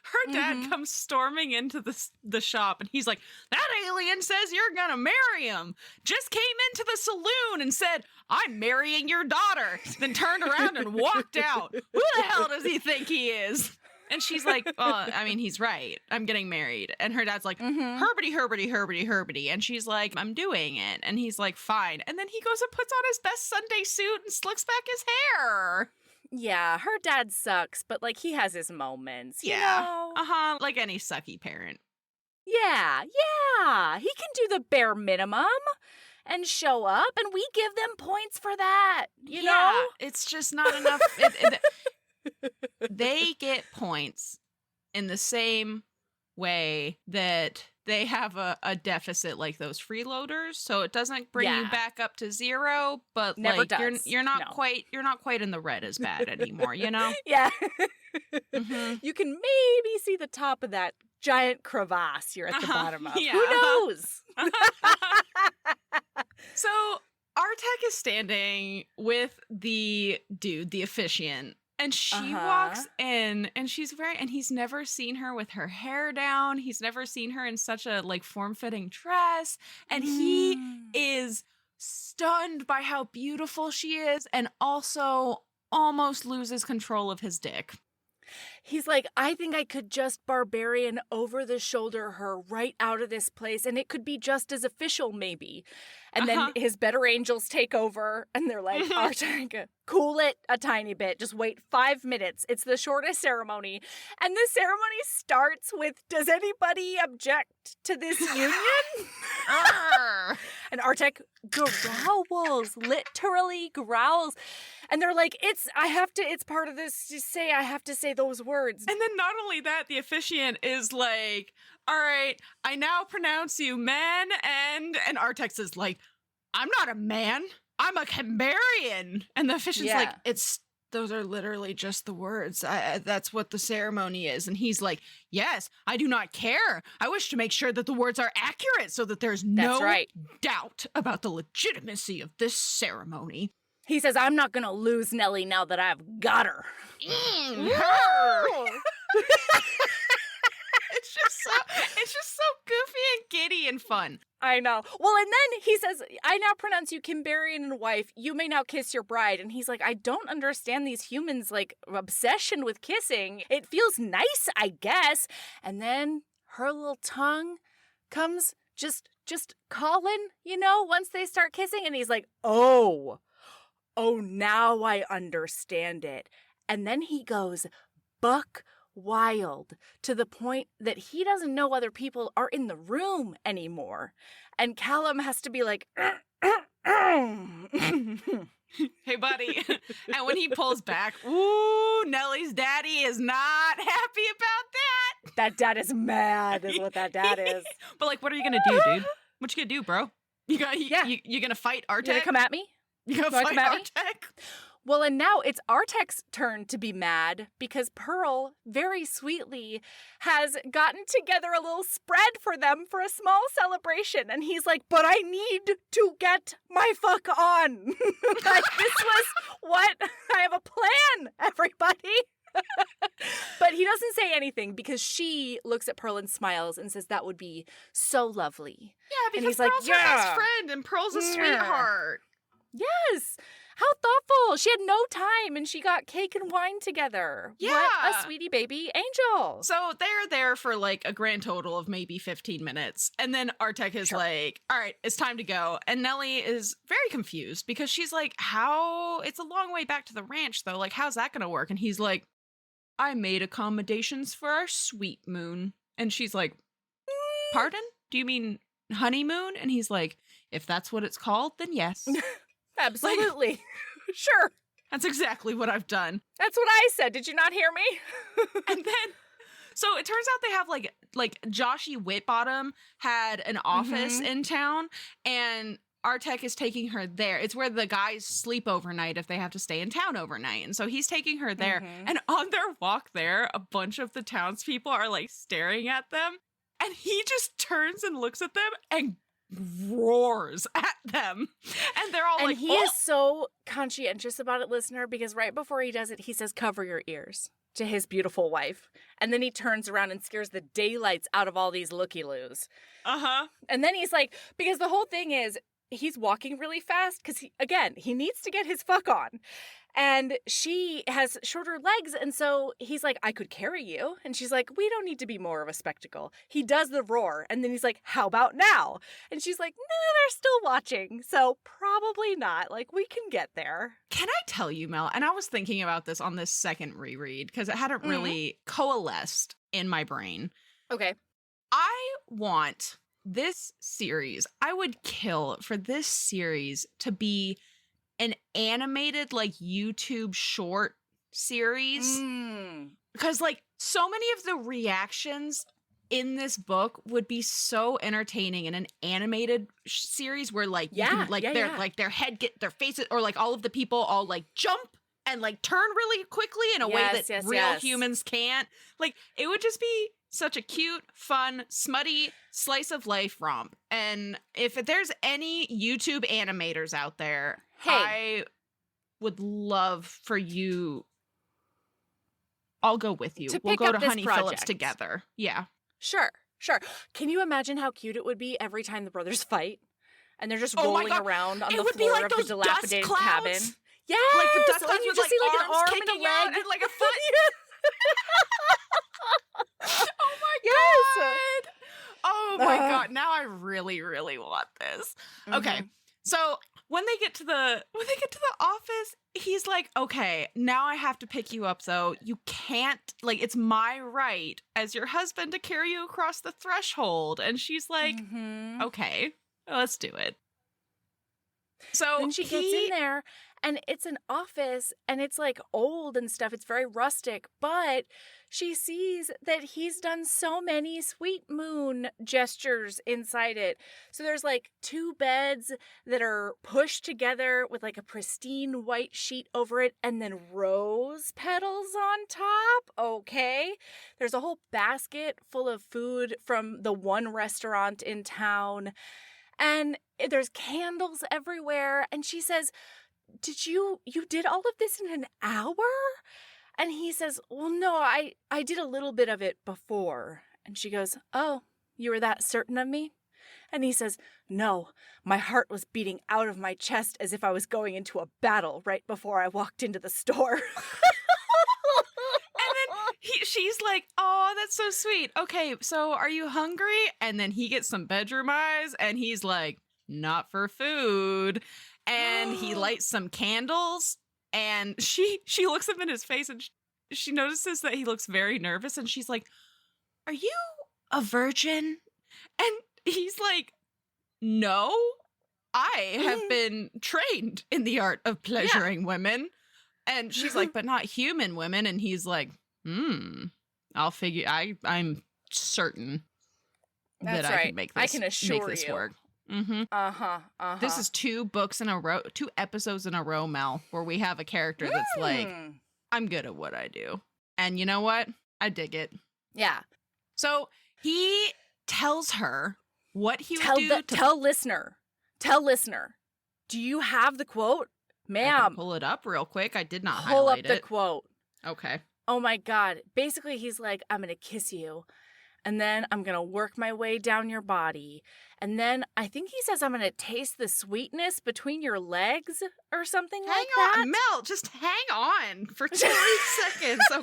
her dad comes storming into the shop, and he's like, that alien says you're gonna marry him. Just came into the saloon and said, I'm marrying your daughter. Then turned around and walked out. Who the hell does he think he is? And she's like, well, I mean, he's right. I'm getting married. And her dad's like, Herbity. And she's like, I'm doing it. And he's like, fine. And then he goes and puts on his best Sunday suit and slicks back his hair. Yeah, her dad sucks, but like he has his moments, you know? Uh-huh, like any sucky parent. Yeah. He can do the bare minimum and show up, and we give them points for that, you know? It's just not enough. They get points in the same way that they have a deficit like those freeloaders, so it doesn't bring you back up to 0, but never like does. you're not quite in the red as bad anymore, you know? Yeah. You can maybe see the top of that giant crevasse you're at the bottom of. Yeah. Who knows? So Artek is standing with the dude, the officiant. And she walks in, and he's never seen her with her hair down. He's never seen her in such a like form-fitting dress. And he is stunned by how beautiful she is, and also almost loses control of his dick. He's like, I think I could just barbarian over the shoulder her right out of this place, and it could be just as official, maybe. And then his better angels take over, and they're like, Artek, cool it a tiny bit. Just wait 5 minutes. It's the shortest ceremony. And the ceremony starts with, does anybody object to this union? And Artek growls, literally growls. And they're like, it's part of this, just say, I have to say those words. And then not only that, the officiant is like, all right, I now pronounce you man, and Artek is like, I'm not a man, I'm a Cimberian. And the officiant's like, those are literally just the words. That's what the ceremony is. And he's like, yes, I do not care. I wish to make sure that the words are accurate so that there's no doubt about the legitimacy of this ceremony. He says, I'm not going to lose Nellie now that I've got her. Her. It's just so goofy and giddy and fun. I know. Well, and then he says, I now pronounce you Cimberian and wife. You may now kiss your bride. And he's like, I don't understand these humans' like obsession with kissing. It feels nice, I guess. And then her little tongue comes just calling, once they start kissing. And he's like, oh, now I understand it. And then he goes buck wild to the point that he doesn't know other people are in the room anymore. And Callum has to be like, hey, buddy. And when he pulls back, ooh, Nellie's daddy is not happy about that. That dad is mad, is what that dad is. But, like, what are you going to do, dude? What you going to do, bro? You going to fight Artek? You going to come at me? You going to fight Artek? Well, and now it's Artek's turn to be mad because Pearl, very sweetly, has gotten together a little spread for them for a small celebration. And he's like, but I need to get my fuck on. Like, this was what? I have a plan, everybody. But he doesn't say anything because she looks at Pearl and smiles and says that would be so lovely. Yeah, because Pearl's her best friend and Pearl's a sweetheart. Yes. How thoughtful. She had no time and she got cake and wine together. Yeah. What a sweetie baby angel. So they're there for like a grand total of maybe 15 minutes. And then Artek is like, all right, it's time to go. And Nellie is very confused because she's like, it's a long way back to the ranch though. Like, how's that going to work? And he's like, I made accommodations for our sweet moon. And she's like, pardon? Do you mean honeymoon? And he's like, if that's what it's called, then yes. Absolutely. Like, sure. That's exactly what I've done. That's what I said. Did you not hear me? And then, so it turns out they have like Joshy Whitbottom had an office in town, and Artek is taking her there. It's where the guys sleep overnight if they have to stay in town overnight. And so he's taking her there. And on their walk there, a bunch of the townspeople are like staring at them. And he just turns and looks at them and roars at them. And they're all he is so conscientious about it, listener, because right before he does it, he says, cover your ears to his beautiful wife. And then he turns around and scares the daylights out of all these looky-loos. And then he's like, because the whole thing is, he's walking really fast because, he needs to get his fuck on. And she has shorter legs, and so he's like, I could carry you. And she's like, we don't need to be more of a spectacle. He does the roar, and then he's like, how about now? And she's like, no, they're still watching, so probably not. Like, we can get there. Can I tell you, Mel, and I was thinking about this on this second reread, because it hadn't really coalesced in my brain. Okay. I want this series, I would kill for this series to be an animated like YouTube short series. Because like so many of the reactions in this book would be so entertaining in an animated series where like their head their faces or like all of the people all like jump and like turn really quickly in a way that real humans can't. Like it would just be such a cute, fun, smutty slice of life romp. And if there's any YouTube animators out there, I would love for you. I'll go with you. We'll go to Honey Phillips together. Yeah. Sure. Can you imagine how cute it would be every time the brothers fight? And they're just rolling around on the floor of the dilapidated cabin. Yeah, like the dust clouds you with just like see like arms an arm kicking and a leg out and like a foot. Oh my God. Oh my God. Now I really, really want this. Okay. So when they get to the office, he's like, okay, now I have to pick you up though. You can't, like, it's my right as your husband to carry you across the threshold. And she's like, okay, let's do it. So then she gets in there, and it's an office, and it's like old and stuff. It's very rustic, but she sees that he's done so many sweet moon gestures inside it. So there's like 2 beds that are pushed together with like a pristine white sheet over it, and then rose petals on top. Okay. There's a whole basket full of food from the one restaurant in town. And there's candles everywhere. And she says, you did all of this in an hour? And he says, well, no, I did a little bit of it before. And she goes, oh, you were that certain of me? And he says, no, my heart was beating out of my chest as if I was going into a battle right before I walked into the store. She's like, oh, that's so sweet. Okay, so are you hungry? And then he gets some bedroom eyes, and he's like, not for food. And he lights some candles, and she looks him in his face, and she notices that he looks very nervous, and she's like, are you a virgin? And he's like, no, I have been trained in the art of pleasuring women. And she's like, but not human women. And he's like, I'll figure. I'm certain that I can make this. I can assure make this you. work. This is 2 books in a row, 2 episodes in a row, Mel, where we have a character that's like, I'm good at what I do, and you know what? I dig it. Yeah. So he tells her what he would do. Tell listener. Do you have the quote, ma'am? I can pull it up real quick. I did not pull highlight up the quote. Okay. Oh my God. Basically, he's like, I'm going to kiss you. And then I'm going to work my way down your body. And then I think he says I'm going to taste the sweetness between your legs or something like that. Hang on, Mel. Just hang on for 2 seconds, okay?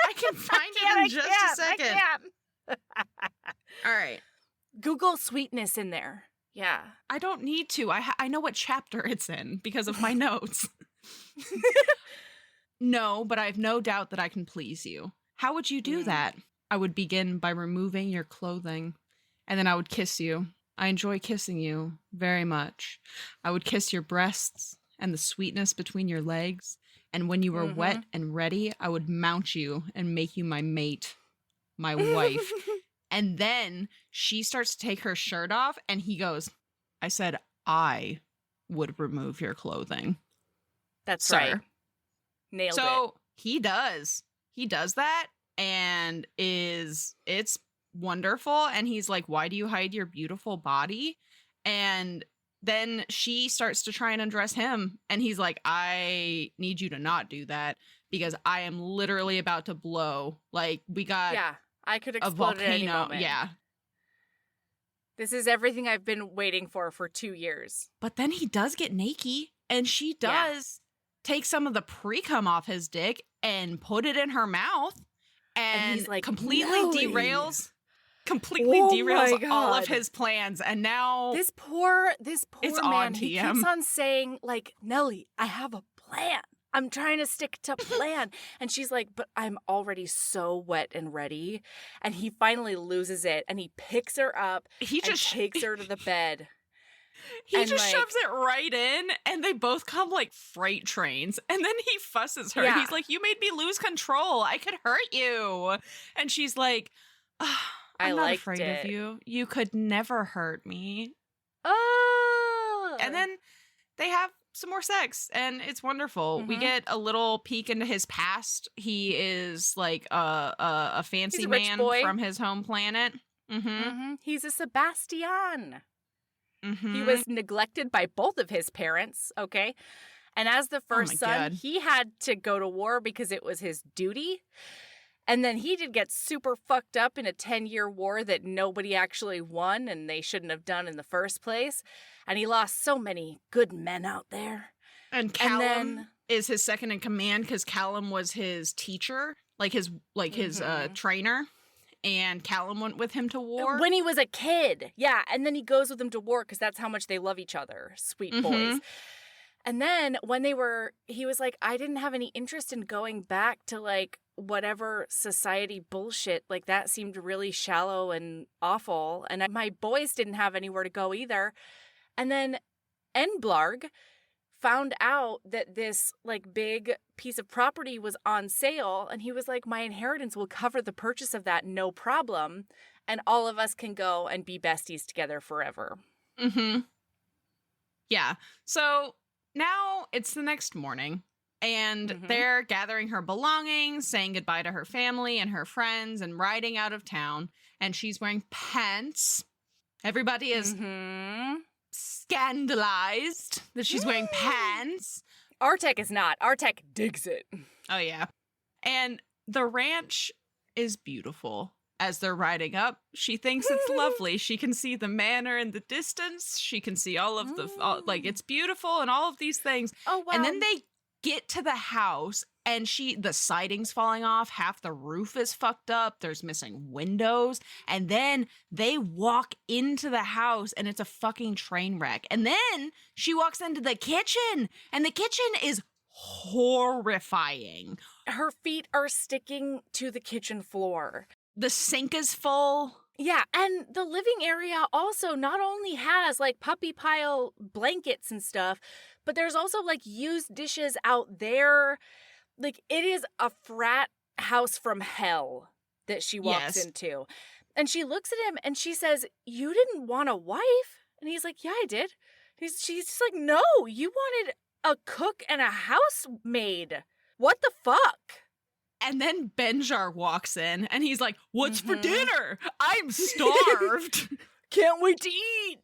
I can find it in just a second. All right. Google sweetness in there. Yeah. I don't need to. I know what chapter it's in because of my notes. No, but I have no doubt that I can please you. How would you do that? I would begin by removing your clothing, and then I would kiss you. I enjoy kissing you very much. I would kiss your breasts and the sweetness between your legs, and when you were wet and ready, I would mount you and make you my mate, my wife. And then she starts to take her shirt off, and he goes, I said I would remove your clothing. That's Sir. right. Nailed it. So he does that, and it's wonderful. And he's like, why do you hide your beautiful body? And then she starts to try and undress him, and he's like, I need you to not do that because I am literally about to blow. Like, we got I could a explode at any volcano. moment. Yeah. This is everything I've been waiting for 2 years. But then he does get naked, and she does take some of the pre-cum off his dick and put it in her mouth, and he's like, completely Nelly. derails my all of God. his plans. And now This poor It's man, on he TM. keeps on saying, like, Nelly, I have a plan. I'm trying to stick to plan. And she's like, but I'm already so wet and ready. And he finally loses it, and he picks her up he and just takes her to the bed. He And, just like- shoves it right in, and they both come like freight trains. And then he fusses her. Yeah. He's like, you made me lose control. I could hurt you. And she's like, I'm not liked afraid it. of you. You could never hurt me. Oh. And then they have some more sex, and it's wonderful. We get a little peek into his past. He is like a fancy He's a rich man boy. from his home planet. He's a Sebastian. Mm-hmm. He was neglected by both of his parents, okay? And as the first son, God. he had to go to war because it was his duty. And then he did get super fucked up in a 10-year war that nobody actually won and they shouldn't have done in the first place. And he lost so many good men out there. And Callum then- is his second in command because Callum was his teacher. his trainer, and Callum went with him to war. When he was a kid. Yeah, and then he goes with him to war because that's how much they love each other. Sweet boys. And then when he was like, I didn't have any interest in going back to like whatever society bullshit. Like that seemed really shallow and awful. And my boys didn't have anywhere to go either. And then Enblarg found out that this like big piece of property was on sale. And he was like, my inheritance will cover the purchase of that, no problem. And all of us can go and be besties together forever. Yeah. So now it's the next morning, and they're gathering her belongings, saying goodbye to her family and her friends, and riding out of town. And she's wearing pants. Everybody is scandalized that she's wearing pants. Artek is not. Artek digs it. Oh, yeah. And the ranch is beautiful. As they're riding up, she thinks it's lovely. She can see the manor in the distance. She can see all of the, it's beautiful and all of these things. Oh, wow. And then they get to the house and the siding's falling off. Half the roof is fucked up. There's missing windows. And then they walk into the house and it's a fucking train wreck. And then she walks into the kitchen and the kitchen is horrifying. Her feet are sticking to the kitchen floor. The sink is full. Yeah, and the living area also not only has like puppy pile blankets and stuff, but there's also like used dishes out there. Like it is a frat house from hell that she walks into. And she looks at him and she says, you didn't want a wife? And he's like, yeah, I did. She's just like, no, you wanted a cook and a housemaid. What the fuck? And then Benjar walks in and he's like, what's for dinner? I'm starved. Can't wait to eat.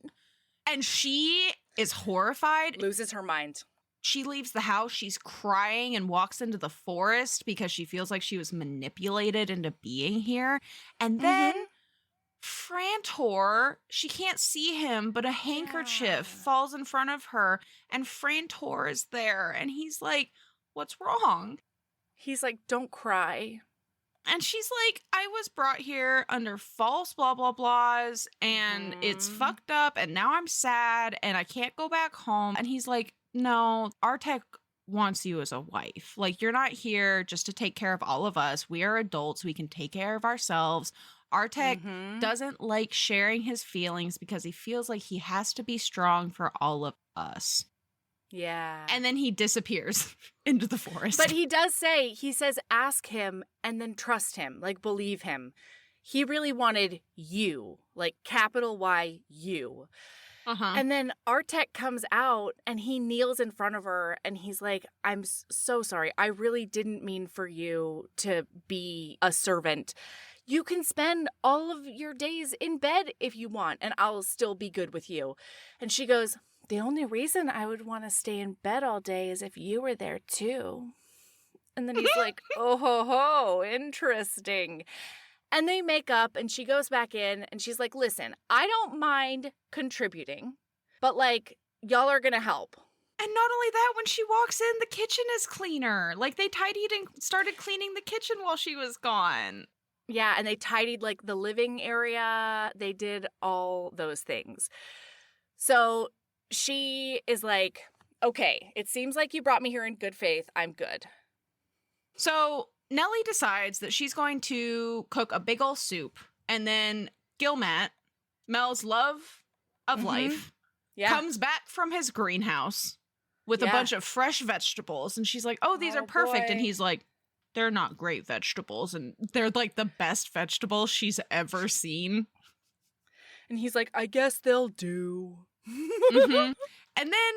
And she is horrified. Loses her mind. She leaves the house. She's crying and walks into the forest because she feels like she was manipulated into being here. And then Frantor, she can't see him, but a handkerchief falls in front of her. And Frantor is there. And he's like, what's wrong? He's like, don't cry. And she's like, I was brought here under false blah, blah, blahs, and it's fucked up, and now I'm sad, and I can't go back home. And he's like, no, Artek wants you as a wife. Like, you're not here just to take care of all of us. We are adults. We can take care of ourselves. Artek doesn't like sharing his feelings because he feels like he has to be strong for all of us. Yeah. And then he disappears into the forest. But he says, ask him and then trust him, like believe him. He really wanted you, like capital Y, you. And then Artek comes out and he kneels in front of her and he's like, I'm so sorry. I really didn't mean for you to be a servant. You can spend all of your days in bed if you want and I'll still be good with you. And she goes, the only reason I would want to stay in bed all day is if you were there too. And then he's like, oh ho ho, interesting. And they make up and she goes back in and she's like, listen, I don't mind contributing, but like, y'all are going to help. And not only that, when she walks in, the kitchen is cleaner. Like they tidied and started cleaning the kitchen while she was gone. Yeah, and they tidied like the living area. They did all those things. So she is like, okay, it seems like you brought me here in good faith. I'm good. So Nellie decides that she's going to cook a big ol' soup. And then Gilmat, Mel's love of life, comes back from his greenhouse with a bunch of fresh vegetables. And she's like, oh, these are perfect. Boy. And he's like, they're not great vegetables. And they're like the best vegetables she's ever seen. And he's like, I guess they'll do. And then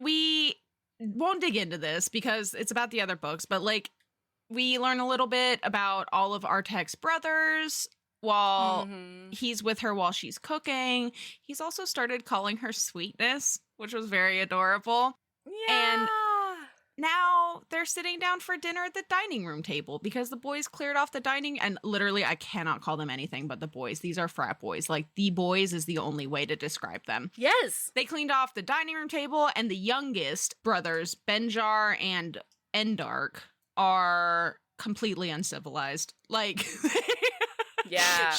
we won't dig into this because it's about the other books, but like we learn a little bit about all of Artek's brothers while he's with her while she's cooking. He's also started calling her Sweetness, which was very adorable. Yeah. And now they're sitting down for dinner at the dining room table because the boys cleared off the dining, and literally I cannot call them anything but the boys. These are frat boys. Like the boys is the only way to describe them. Yes. They cleaned off the dining room table, and the youngest brothers, Benjar and Endark, are completely uncivilized. Like, yeah.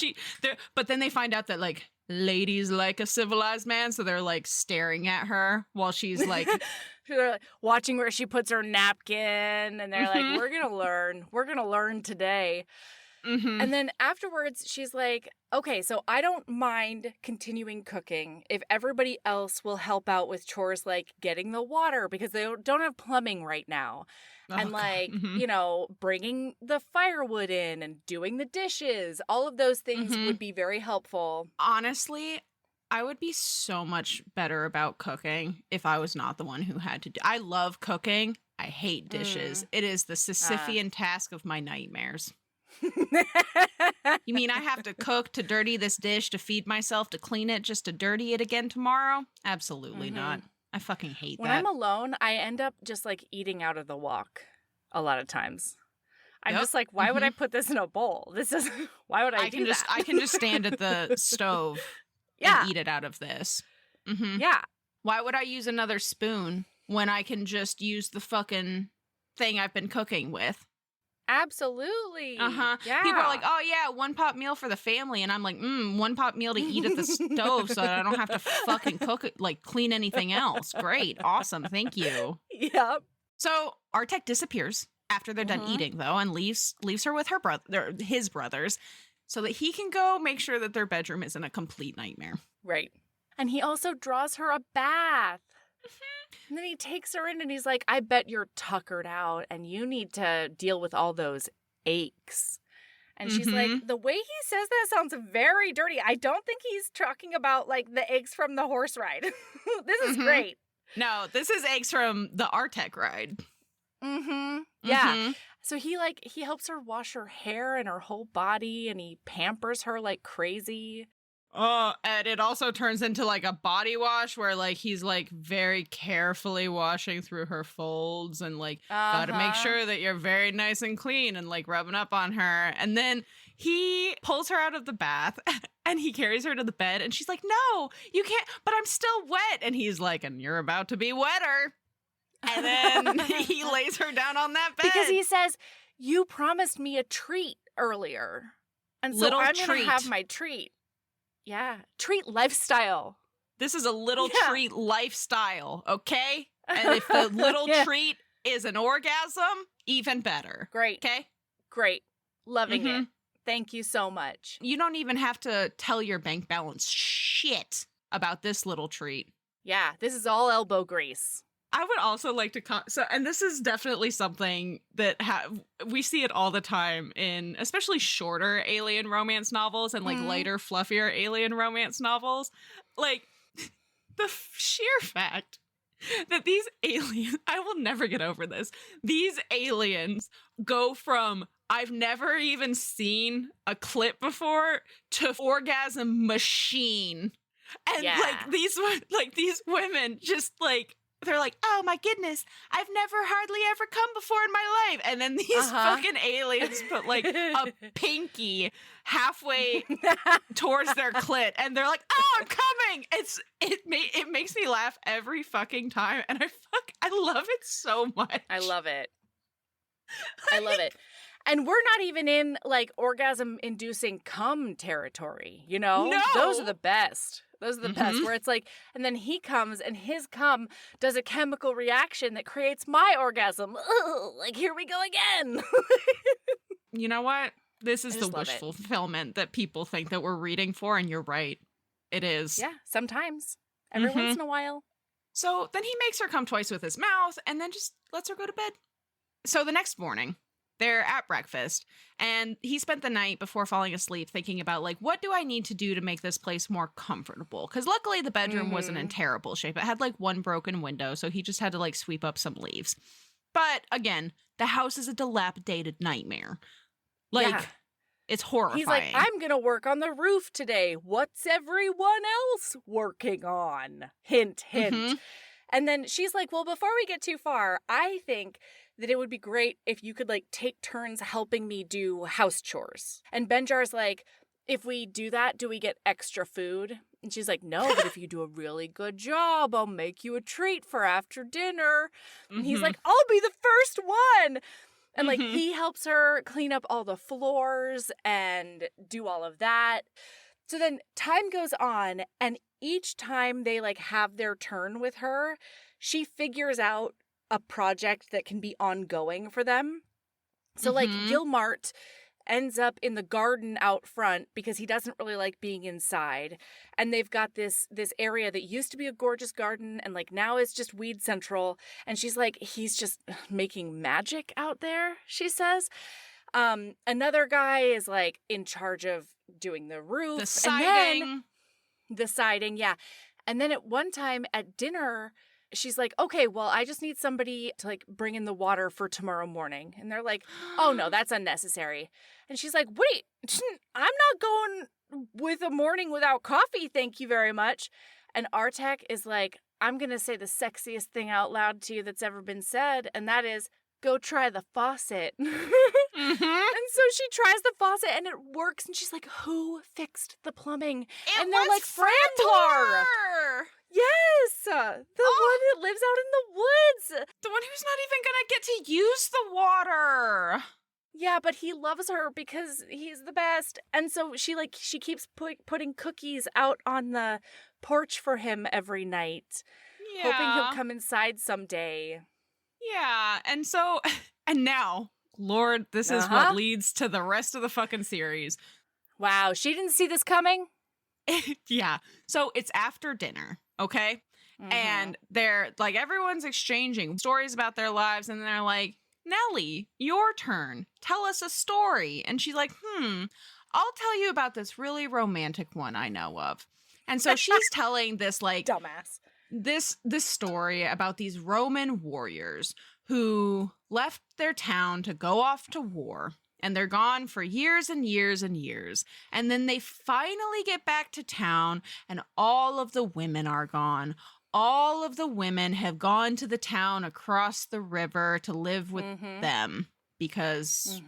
But then they find out that, like, ladies like a civilized man, so they're, like, staring at her while she's, like... They're like, watching where she puts her napkin, and they're Mhm. like, we're gonna learn today. Mhm. And then afterwards, she's like, okay, so I don't mind continuing cooking if everybody else will help out with chores like getting the water, because they don't have plumbing right now. Oh, And God. like, Mhm. you know, bringing the firewood in and doing the dishes, all of those things Mhm. would be very helpful. Honestly, I would be so much better about cooking if I was not the one who had to do. I love cooking. I hate dishes. It is the Sisyphean task of my nightmares. You mean I have to cook, to dirty this dish, to feed myself, to clean it, just to dirty it again tomorrow? Absolutely not. I fucking hate When that. I'm alone, I end up just like eating out of the wok a lot of times. I'm just like, why would I put this in a bowl? This is why would I do that? I can just stand at the stove Yeah. and eat it out of this. Mm-hmm. Yeah. Why would I use another spoon when I can just use the fucking thing I've been cooking with? Absolutely. Uh-huh. Yeah. People are like, oh yeah, one pot meal for the family. And I'm like, one pot meal to eat at the stove so that I don't have to fucking cook it, like clean anything else. Great. Awesome. Thank you. Yep. So Artek disappears after they're done eating, though, and leaves her with his brothers so that he can go make sure that their bedroom isn't a complete nightmare. Right. And he also draws her a bath. And then he takes her in and he's like, I bet you're tuckered out and you need to deal with all those aches. And she's like, the way he says that sounds very dirty. I don't think he's talking about like the aches from the horse ride. This is great. No, this is eggs from the Artek ride. Yeah. So he helps her wash her hair and her whole body, and he pampers her like crazy. Oh, and it also turns into like a body wash where like he's like very carefully washing through her folds and like gotta make sure that you're very nice and clean and like rubbing up on her. And then he pulls her out of the bath and he carries her to the bed and she's like, no, you can't, but I'm still wet. And he's like, and you're about to be wetter. And then he lays her down on that bed. Because he says, you promised me a treat earlier. And so I'm going to have my treat. Yeah. Treat lifestyle. This is a little treat lifestyle, okay? And if the little treat is an orgasm, even better. Great. Okay? Great. Loving it. Thank you so much. You don't even have to tell your bank balance shit about this little treat. Yeah. This is all elbow grease. I would also like to and this is definitely something that we see it all the time in especially shorter alien romance novels and like lighter, fluffier alien romance novels. Like the sheer fact that these aliens, I will never get over this. These aliens go from I've never even seen a clip before to orgasm machine. And like these women just like they're like, oh my goodness, I've never hardly ever come before in my life. And then these fucking aliens put like a pinky halfway towards their clit. And they're like, oh, I'm coming. It makes me laugh every fucking time. And I love it so much. I love it. I love it. And we're not even in like orgasm-inducing cum territory, you know? No. Those are the best. Those are the best, where it's like, and then he comes and his cum does a chemical reaction that creates my orgasm. Ugh, like, here we go again. You know what? This is the wish fulfillment that people think that we're reading for, and you're right. It is. Yeah, sometimes. Every once in a while. So then he makes her come twice with his mouth and then just lets her go to bed. So the next morning, they're at breakfast, and he spent the night before falling asleep thinking about, like, what do I need to do to make this place more comfortable? Because luckily the bedroom wasn't in terrible shape. It had, like, one broken window, so he just had to, like, sweep up some leaves. But, again, the house is a dilapidated nightmare. Like, it's horrifying. He's like, I'm going to work on the roof today. What's everyone else working on? Hint, hint. And then she's like, well, before we get too far, I think that it would be great if you could, like, take turns helping me do house chores. And Benjar's like, if we do that, do we get extra food? And she's like, no, but if you do a really good job, I'll make you a treat for after dinner. And he's like, I'll be the first one. And, like, he helps her clean up all the floors and do all of that. So then time goes on, and each time they, like, have their turn with her, she figures out a project that can be ongoing for them. So, like, Gilmart ends up in the garden out front because he doesn't really like being inside. And they've got this area that used to be a gorgeous garden and, like, now is just weed central. And she's like, he's just making magic out there, she says. Another guy is, like, in charge of doing the roof. The siding. And then, the siding, yeah. And then at one time at dinner, she's like, okay, well, I just need somebody to, like, bring in the water for tomorrow morning. And they're like, oh, no, that's unnecessary. And she's like, wait, I'm not going with a morning without coffee, thank you very much. And Artek is like, I'm going to say the sexiest thing out loud to you that's ever been said, and that is, go try the faucet. And so she tries the faucet, and it works, and she's like, who fixed the plumbing? And they're like, Frantor! Yes! The one that lives out in the woods! The one who's not even gonna get to use the water! Yeah, but he loves her because he's the best. And so she keeps putting cookies out on the porch for him every night. Yeah. Hoping he'll come inside someday. Yeah, and now, Lord, this is what leads to the rest of the fucking series. Wow, she didn't see this coming? Yeah. So it's after dinner, okay? And they're like, everyone's exchanging stories about their lives, and they're like, Nellie, your turn. Tell us a story. And she's like, I'll tell you about this really romantic one I know of. And so she's telling this, like, dumbass. This story about these Roman warriors who left their town to go off to war. And they're gone for years and years and years. And then they finally get back to town, and all of the women are gone. All of the women have gone to the town across the river to live with them because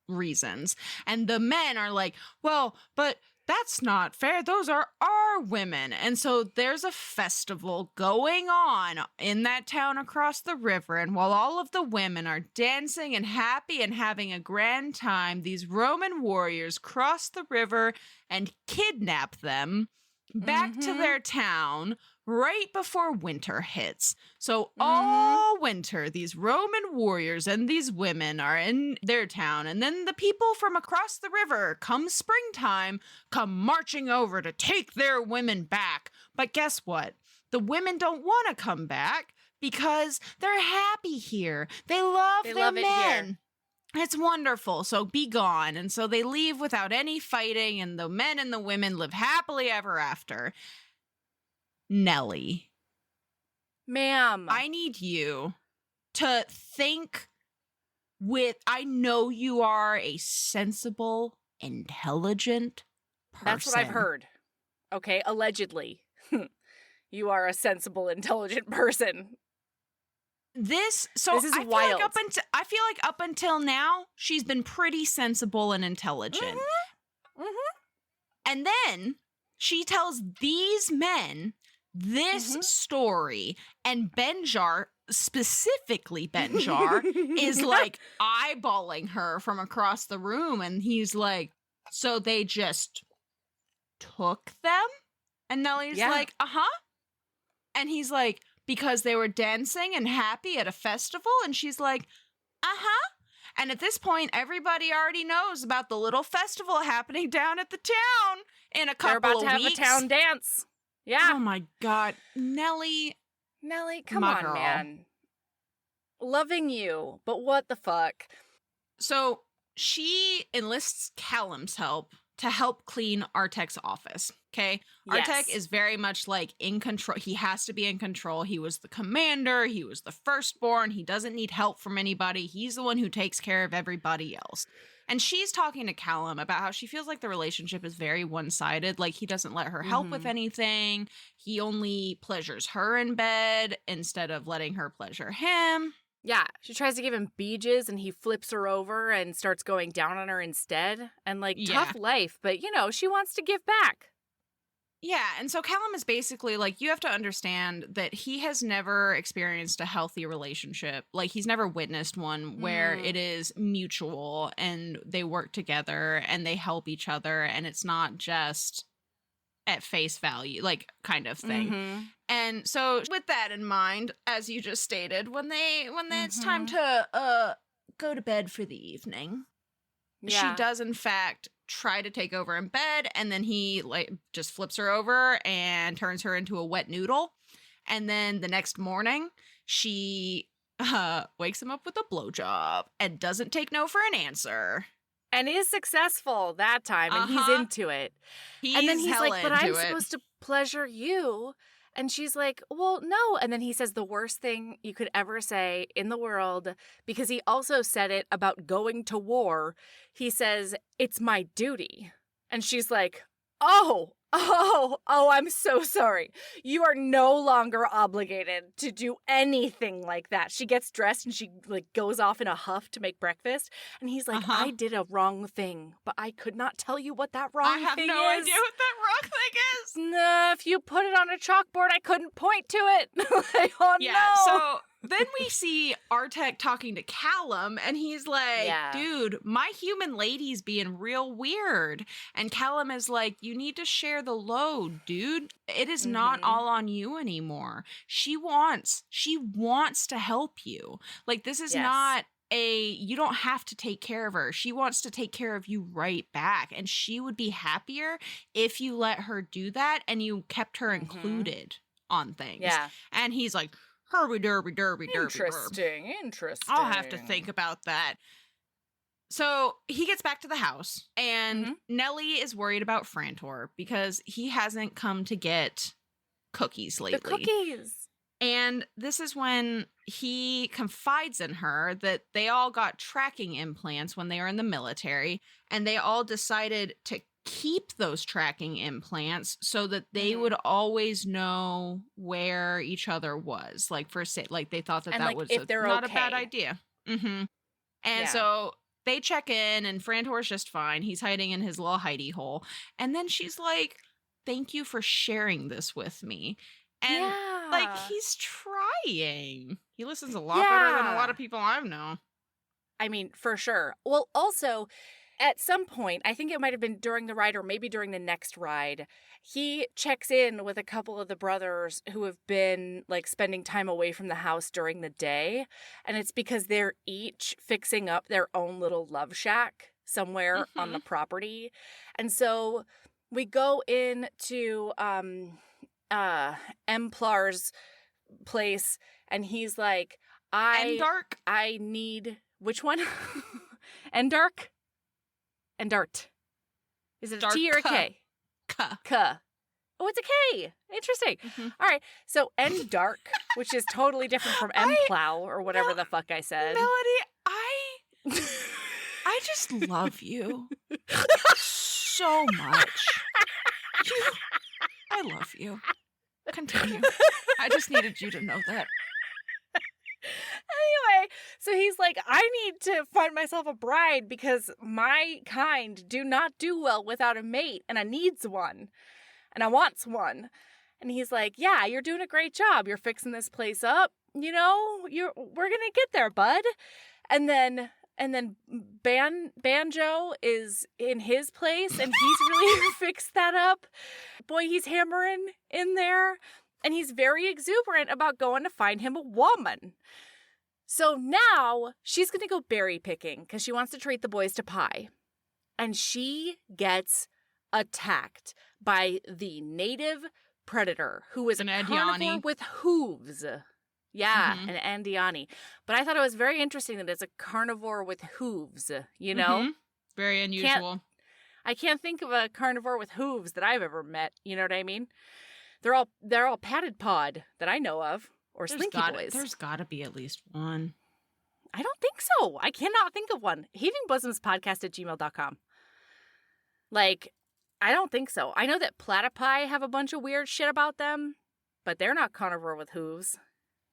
reasons. And the men are like, well, but that's not fair. Those are our women. And so there's a festival going on in that town across the river. And while all of the women are dancing and happy and having a grand time, these Roman warriors cross the river and kidnap them back to their town right before winter hits. So all winter, these Roman warriors and these women are in their town. And then the people from across the river, come springtime, come marching over to take their women back. But guess what? The women don't want to come back because they're happy here. They love their men. Here. It's wonderful, so be gone. And so they leave without any fighting, and the men and the women live happily ever after. Nellie. Ma'am. I need you to think I know you are a sensible, intelligent person. That's what I've heard. Okay, allegedly. You are a sensible, intelligent person. This is wild. I feel like up until now, she's been pretty sensible and intelligent. And then she tells these men this story, and Benjar, specifically Benjar, is like eyeballing her from across the room, and he's like, so they just took them? And Nellie's like, and he's like, because they were dancing and happy at a festival? And she's like, And at this point, everybody already knows about the little festival happening down at the town in a couple of weeks. They're about to have a town dance. Yeah. Oh my God. Nellie, come on, girl. Man. Loving you, but what the fuck? So she enlists Callum's help to help clean Artek's office, okay? Yes. Artek is very much like in control. He has to be in control. He was the commander. He was the firstborn. He doesn't need help from anybody. He's the one who takes care of everybody else. And she's talking to Callum about how she feels like the relationship is very one-sided. Like, he doesn't let her help with anything. He only pleasures her in bed instead of letting her pleasure him. Yeah, she tries to give him beaches and he flips her over and starts going down on her instead. And, like, tough life, but, she wants to give back. Yeah, and so Callum is basically like, you have to understand that he has never experienced a healthy relationship. Like, he's never witnessed one where it is mutual and they work together and they help each other and it's not just at face value, like, kind of thing. Mm-hmm. And so with that in mind, as you just stated, when it's time to go to bed for the evening, she does in fact try to take over in bed, and then he like just flips her over and turns her into a wet noodle. And then the next morning, she wakes him up with a blowjob and doesn't take no for an answer. And is successful that time, and he's into it. And then he's like, but I'm supposed to pleasure you. And she's like, well, no. And then he says the worst thing you could ever say in the world, because he also said it about going to war. He says, it's my duty. And she's like, oh, I'm so sorry. You are no longer obligated to do anything like that. She gets dressed and she like goes off in a huff to make breakfast. And he's like, I did a wrong thing, but I could not tell you what that wrong thing is. I have no idea what that wrong thing is. Nah, if you put it on a chalkboard, I couldn't point to it. Like, oh yeah, no. So then we see Artek talking to Callum, and he's like, dude, my human lady's being real weird. And Callum is like, you need to share the load, dude. It is not all on you anymore. She wants to help you. Like, this is not you don't have to take care of her. She wants to take care of you right back. And she would be happier if you let her do that and you kept her included on things. Yeah. And he's like, Herby derby derby derby. Interesting. I'll have to think about that. So he gets back to the house, and Nellie is worried about Frantor because he hasn't come to get cookies lately. The cookies. And this is when he confides in her that they all got tracking implants when they were in the military, and they all decided to keep those tracking implants so that they would always know where each other was. Like, for say, like they thought that was not a bad idea. And so they check in, and Frantor's just fine. He's hiding in his little hidey hole. And then she's like, thank you for sharing this with me. And like, he's trying. He listens a lot better than a lot of people I know. I mean, for sure. Well, also, at some point, I think it might have been during the ride or maybe during the next ride, he checks in with a couple of the brothers who have been like spending time away from the house during the day. And it's because they're each fixing up their own little love shack somewhere on the property. And so we go into Emplar's place, and he's like, I need, which one? Endark? Endart. Is it a T or a K? K. Oh, it's a K. Interesting. All right. So Endark, which is totally different from Emplow or whatever the fuck I said. Melody, I just love you so much. I love you. Continue. I just needed you to know that. Anyway, so he's like, I need to find myself a bride because my kind do not do well without a mate, and I needs one, and I wants one. And he's like, yeah, you're doing a great job. You're fixing this place up. You know, we're gonna get there, bud. And then Banjo is in his place, and he's really fixed that up. Boy, he's hammering in there. And he's very exuberant about going to find him a woman. So now she's going to go berry picking because she wants to treat the boys to pie. And she gets attacked by the native predator, who is a carnivore with hooves. Yeah, an Andiani. But I thought it was very interesting that it's a carnivore with hooves, you know? Very unusual. I can't think of a carnivore with hooves that I've ever met, you know what I mean? They're all padded pod that I know of, or slinky boys. There's got to be at least one. I don't think so. I cannot think of one. heavingbosoms@gmail.com. Like, I don't think so. I know that platypi have a bunch of weird shit about them, but they're not carnivore with hooves,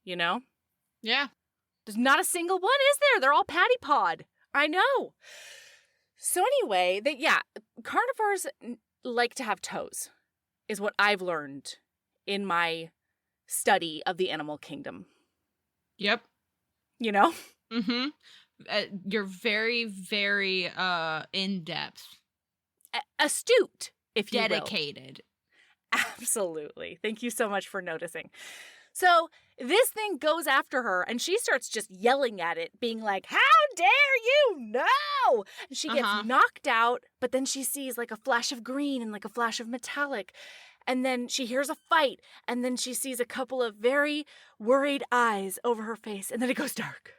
you know? Yeah. There's not a single one, is there? They're all patty pod. I know. So anyway, carnivores like to have toes. is what I've learned in my study of the animal kingdom. Yep. You know? Mm-hmm. You're very, very in-depth. Astute, if you will. Dedicated. Absolutely. Thank you so much for noticing. So this thing goes after her, and she starts just yelling at it, being like, how dare you? No! And she gets knocked out, but then she sees like a flash of green and like a flash of metallic. And then she hears a fight, and then she sees a couple of very worried eyes over her face, and then it goes dark.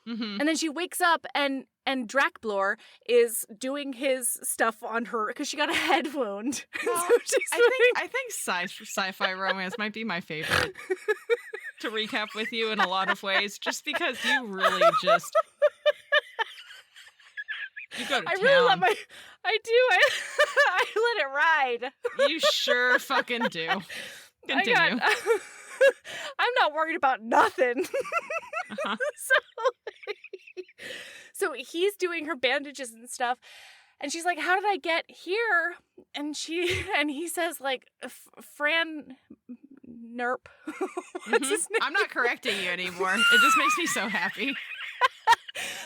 Mm-hmm. And then she wakes up, and Drakblor is doing his stuff on her because she got a head wound. Well, So I think sci-fi romance might be my favorite to recap with you in a lot of ways, just because you really just you go to town. I let it ride. You sure fucking do. Continue. I'm not worried about nothing. So he's doing her bandages and stuff, and she's like, how did I get here? And he says like, Fran Nerp. What's his name? I'm not correcting you anymore. It just makes me so happy.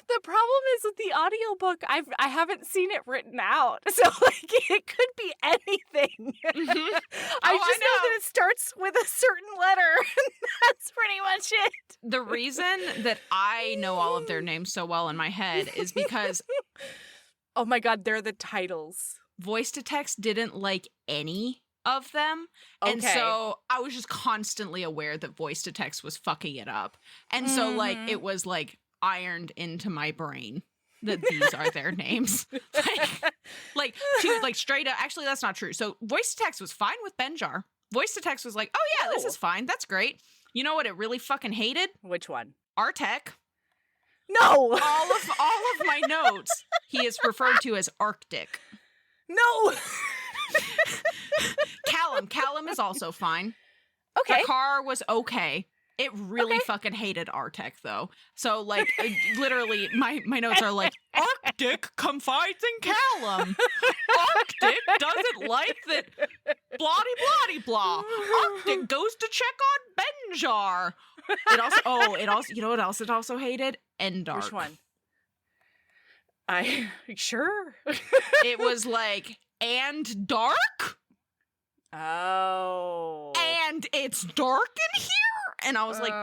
The problem is with the audiobook, I haven't seen it written out. So like it could be anything. Mm-hmm. I just know that it starts with a certain letter, and that's pretty much it. The reason that I know all of their names so well in my head is because oh my god, they're the titles. Voice to Text didn't like any of them. Okay. And so I was just constantly aware that Voice to Text was fucking it up. And so like it was like ironed into my brain that these are their names. like straight up. Actually, that's not true. So Voice to Text was fine with Benjar. Voice to Text was like, oh yeah, this is fine. That's great. You know what it really fucking hated? Which one? Artek. No. All of my notes, he is referred to as Arctic. No. Callum is also fine. Okay. Dakar was okay. It really fucking hated Artek, though. So, like, literally, my notes are like, Arctic confides in Callum. Arctic doesn't like that blah-de-blah-de-blah. Arctic goes to check on Benjar. It also, you know what else it also hated? Endark. Which one? Sure. It was like, and dark? Oh. And it's dark in here? And I was like,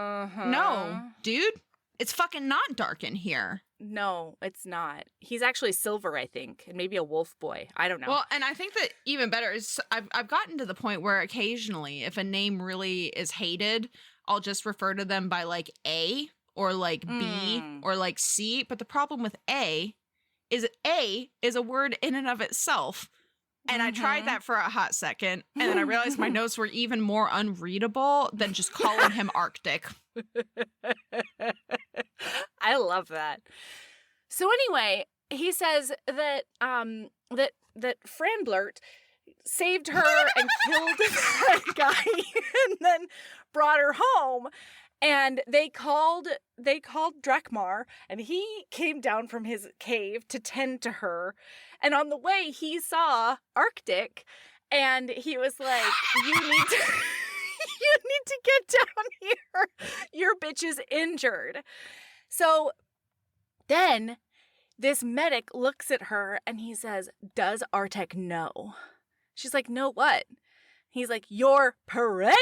no, dude, it's fucking not dark in here. No, it's not. He's actually silver, I think, and maybe a wolf boy. I don't know. Well, and I think that even better is I've gotten to the point where occasionally, if a name really is hated, I'll just refer to them by like A or like B or like C. But the problem with A is a word in and of itself. And I tried that for a hot second, and then I realized my notes were even more unreadable than just calling him Arctic. I love that. So anyway, he says that that Franblurt saved her and killed that guy, and then brought her home. And they called Drakmar, and he came down from his cave to tend to her. And on the way, he saw Arctic, and he was like, you need to get down here. Your bitch is injured. So then this medic looks at her, and he says, does Artek know? She's like, know what? He's like, your pregnancy.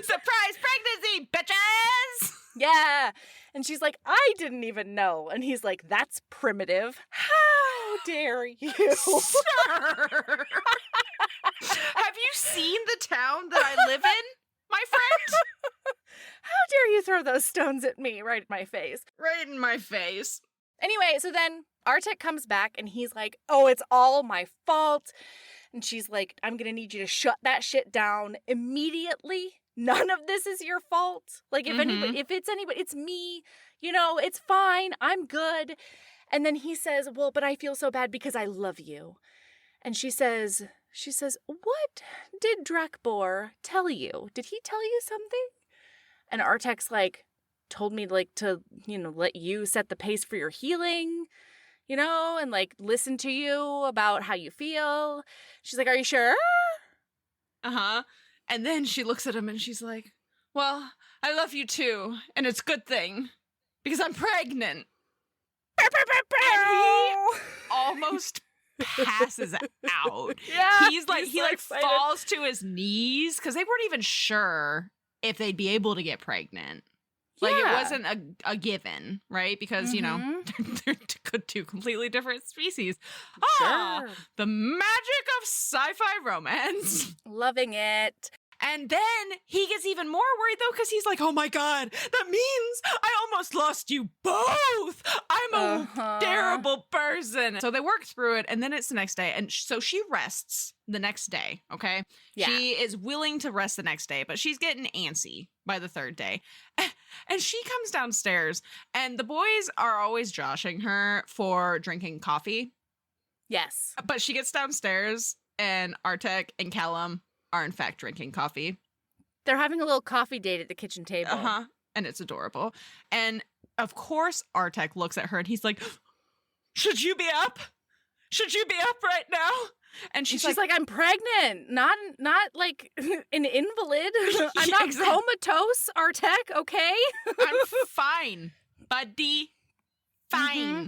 Surprise pregnancy, bitches! Yeah. And she's like, I didn't even know. And he's like, that's primitive. How dare you? Sir. Have you seen the town that I live in, my friend? How dare you throw those stones at me right in my face? Right in my face. Anyway, so then Artek comes back and he's like, oh, it's all my fault. And she's like, I'm going to need you to shut that shit down immediately. None of this is your fault. Like, if it's anybody, it's me. You know, it's fine. I'm good. And then he says, well, but I feel so bad because I love you. And she says, what did Drakbor tell you? Did he tell you something? And Artek's like, told me like to, let you set the pace for your healing, and like listen to you about how you feel. She's like, are you sure? Uh-huh. And then she looks at him and she's like, well, I love you too. And it's a good thing because I'm pregnant. And he almost passes out. Yeah. He falls to his knees because they weren't even sure if they'd be able to get pregnant. Like, it wasn't a given, right? Because, they're two completely different species. Sure. The magic of sci-fi romance. Loving it. And then he gets even more worried, though, because he's like, oh, my God, that means I almost lost you both. I'm a terrible person. So they work through it, and then it's the next day. And so she rests the next day, okay? Yeah. She is willing to rest the next day, but she's getting antsy by the third day. And she comes downstairs, and the boys are always joshing her for drinking coffee. Yes. But she gets downstairs, and Artek and Callum are in fact drinking coffee. They're having a little coffee date at the kitchen table. Uh-huh. And it's adorable. And of course Artek looks at her and he's like, should you be up? Should you be up right now? And she's like, I'm pregnant, not like an invalid. I'm not comatose, Artek, okay? I'm fine, buddy. Fine. Mm-hmm.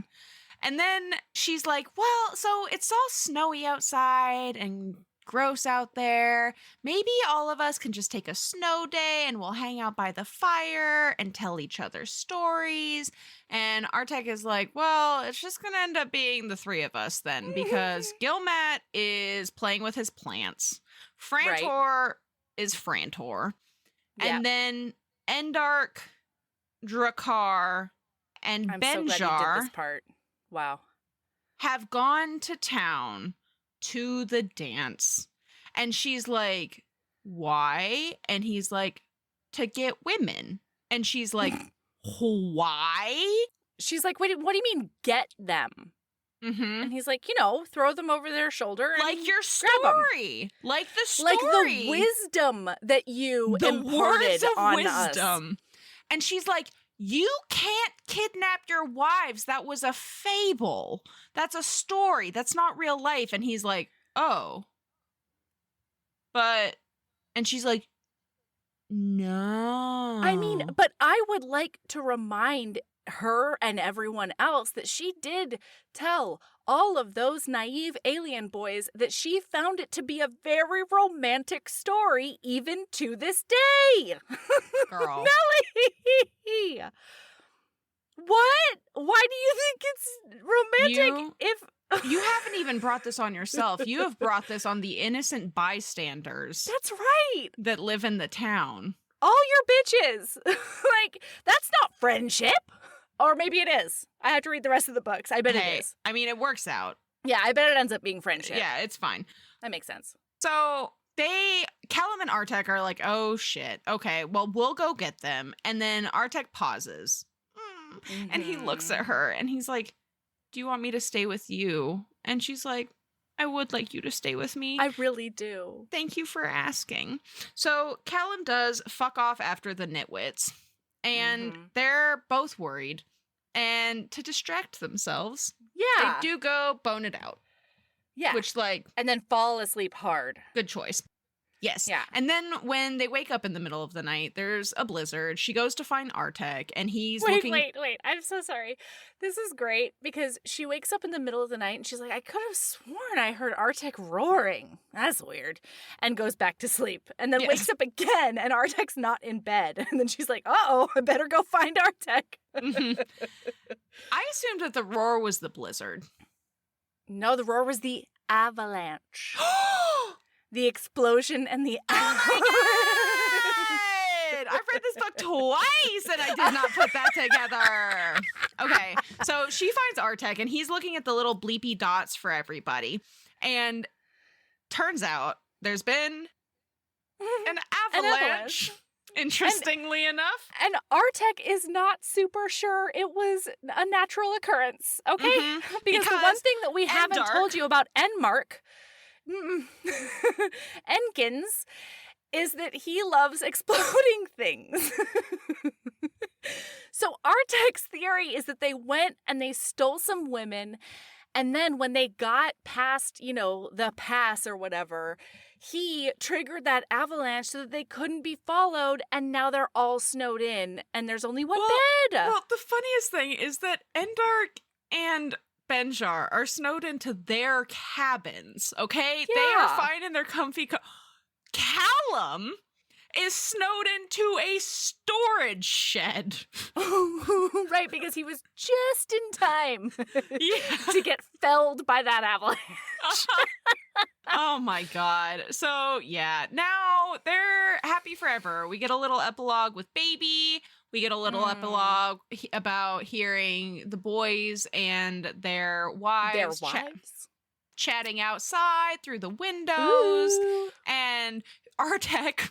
And then she's like, well, so it's all snowy outside and gross out there. Maybe all of us can just take a snow day and we'll hang out by the fire and tell each other stories. And Artek is like, well, it's just going to end up being the three of us then, because Gilmat is playing with his plants. Frantor is Frantor. Yep. And then Endark, Drakkar, and I'm Benjar so glad you did this part. Wow. have gone to town to the dance. And she's like, why? And he's like, to get women. And she's like, why? She's like, wait, what do you mean get them? Mm-hmm. And he's like, throw them over their shoulder and like your story. Like the story. Like the wisdom that you imparted on us. And she's like, you can't kidnap your wives. That was a fable. That's a story. That's not real life. And he's like, oh. And she's like, no. I mean, but I would like to remind her and everyone else that she did tell all of those naive alien boys that she found it to be a very romantic story even to this day. Girl. Nellie! What? Why do you think it's romantic You haven't even brought this on yourself. You have brought this on the innocent bystanders. That's right. That live in the town. All your bitches. Like, that's not friendship. Or maybe it is. I have to read the rest of the books. I bet it is. I mean, it works out. Yeah, I bet it ends up being friendship. Yeah, it's fine. That makes sense. So Callum and Artek are like, oh shit. Okay, well, we'll go get them. And then Artek pauses. Mm-hmm. And he looks at her and he's like, do you want me to stay with you? And she's like, I would like you to stay with me. I really do. Thank you for asking. So Callum does fuck off after the nitwits. And they're both worried. And to distract themselves, they do go bone it out. Yeah. Which, and then fall asleep hard. Good choice. Yes. Yeah. And then when they wake up in the middle of the night, there's a blizzard. She goes to find Artek, and he's looking... Wait. I'm so sorry. This is great, because she wakes up in the middle of the night, and she's like, I could have sworn I heard Artek roaring. That's weird. And goes back to sleep. And then wakes up again, and Artek's not in bed. And then she's like, uh-oh, I better go find Artek. I assumed that the roar was the blizzard. No, the roar was the avalanche. The explosion and the avalanche. Oh my God! I've read this book twice and I did not put that together. Okay, so she finds Artek and he's looking at the little bleepy dots for everybody. And turns out there's been an avalanche. Interestingly enough. And Artek is not super sure it was a natural occurrence, okay? Mm-hmm. Because the one thing that we haven't told you about Enmark, Enkins, is that he loves exploding things. So Artek's theory is that they went and they stole some women, and then when they got past, the pass or whatever, he triggered that avalanche so that they couldn't be followed, and now they're all snowed in, and there's only one bed. Well, the funniest thing is that Endark and Benjar are snowed into their cabins, okay? Yeah. They are fine in their comfy... Callum is snowed into a storage shed. Right, because he was just in time Yeah. to get felled by that avalanche. Oh my god. So, yeah, now they're happy forever. We get a little epilogue with Baby. We get a little epilogue about hearing the boys and their wives, chatting outside through the windows. Ooh. And Artek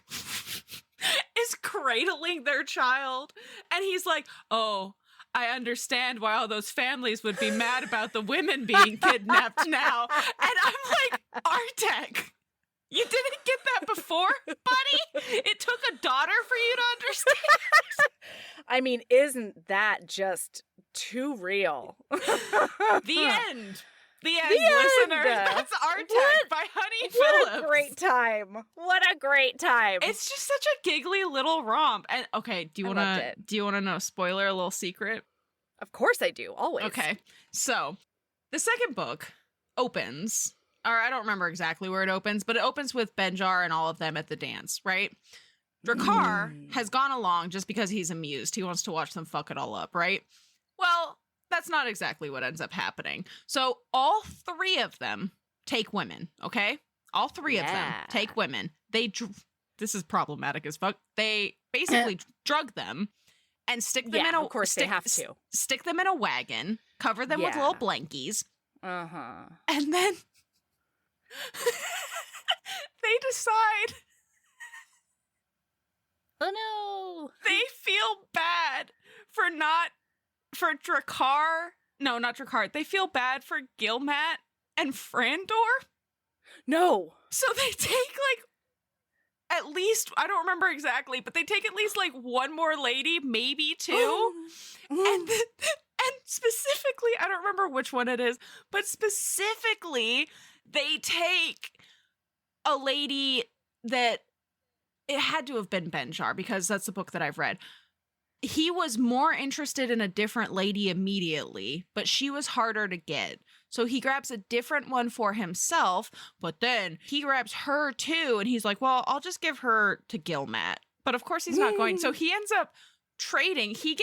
is cradling their child. And he's like, oh, I understand why all those families would be mad about the women being kidnapped now. And I'm like, Artek, you didn't get that before, buddy? It took a daughter for you to understand? I mean, isn't that just too real? The end. The end, listeners. That's Artek by Honey Phillips. What a great time. What a great time. It's just such a giggly little romp. And okay, do you want to know, spoiler, a little secret? Of course I do, always. Okay. So, the second book opens, or I don't remember exactly where it opens, but it opens with Benjar and all of them at the dance, right? Drakkar has gone along just because he's amused. He wants to watch them fuck it all up, right? Well, that's not exactly what ends up happening. So all three of them take women, okay? All three of them take women. This is problematic as fuck. They basically drug them and stick them in a... of course they have to. Stick them in a wagon, cover them with little blankies. Uh-huh. And then they decide... Oh no! They feel bad for Drakkar. No, not Drakkar. They feel bad for Gilmat and Frandor. No. So they take at least, I don't remember exactly, but they take at least one more lady, maybe two. And specifically, I don't remember which one it is, but specifically they take a lady that it had to have been Benjar, because that's the book that I've read. He was more interested in a different lady immediately, but she was harder to get. So he grabs a different one for himself, but then he grabs her too, and he's like, well, I'll just give her to Gilmat. But of course he's not going. So he ends up trading. He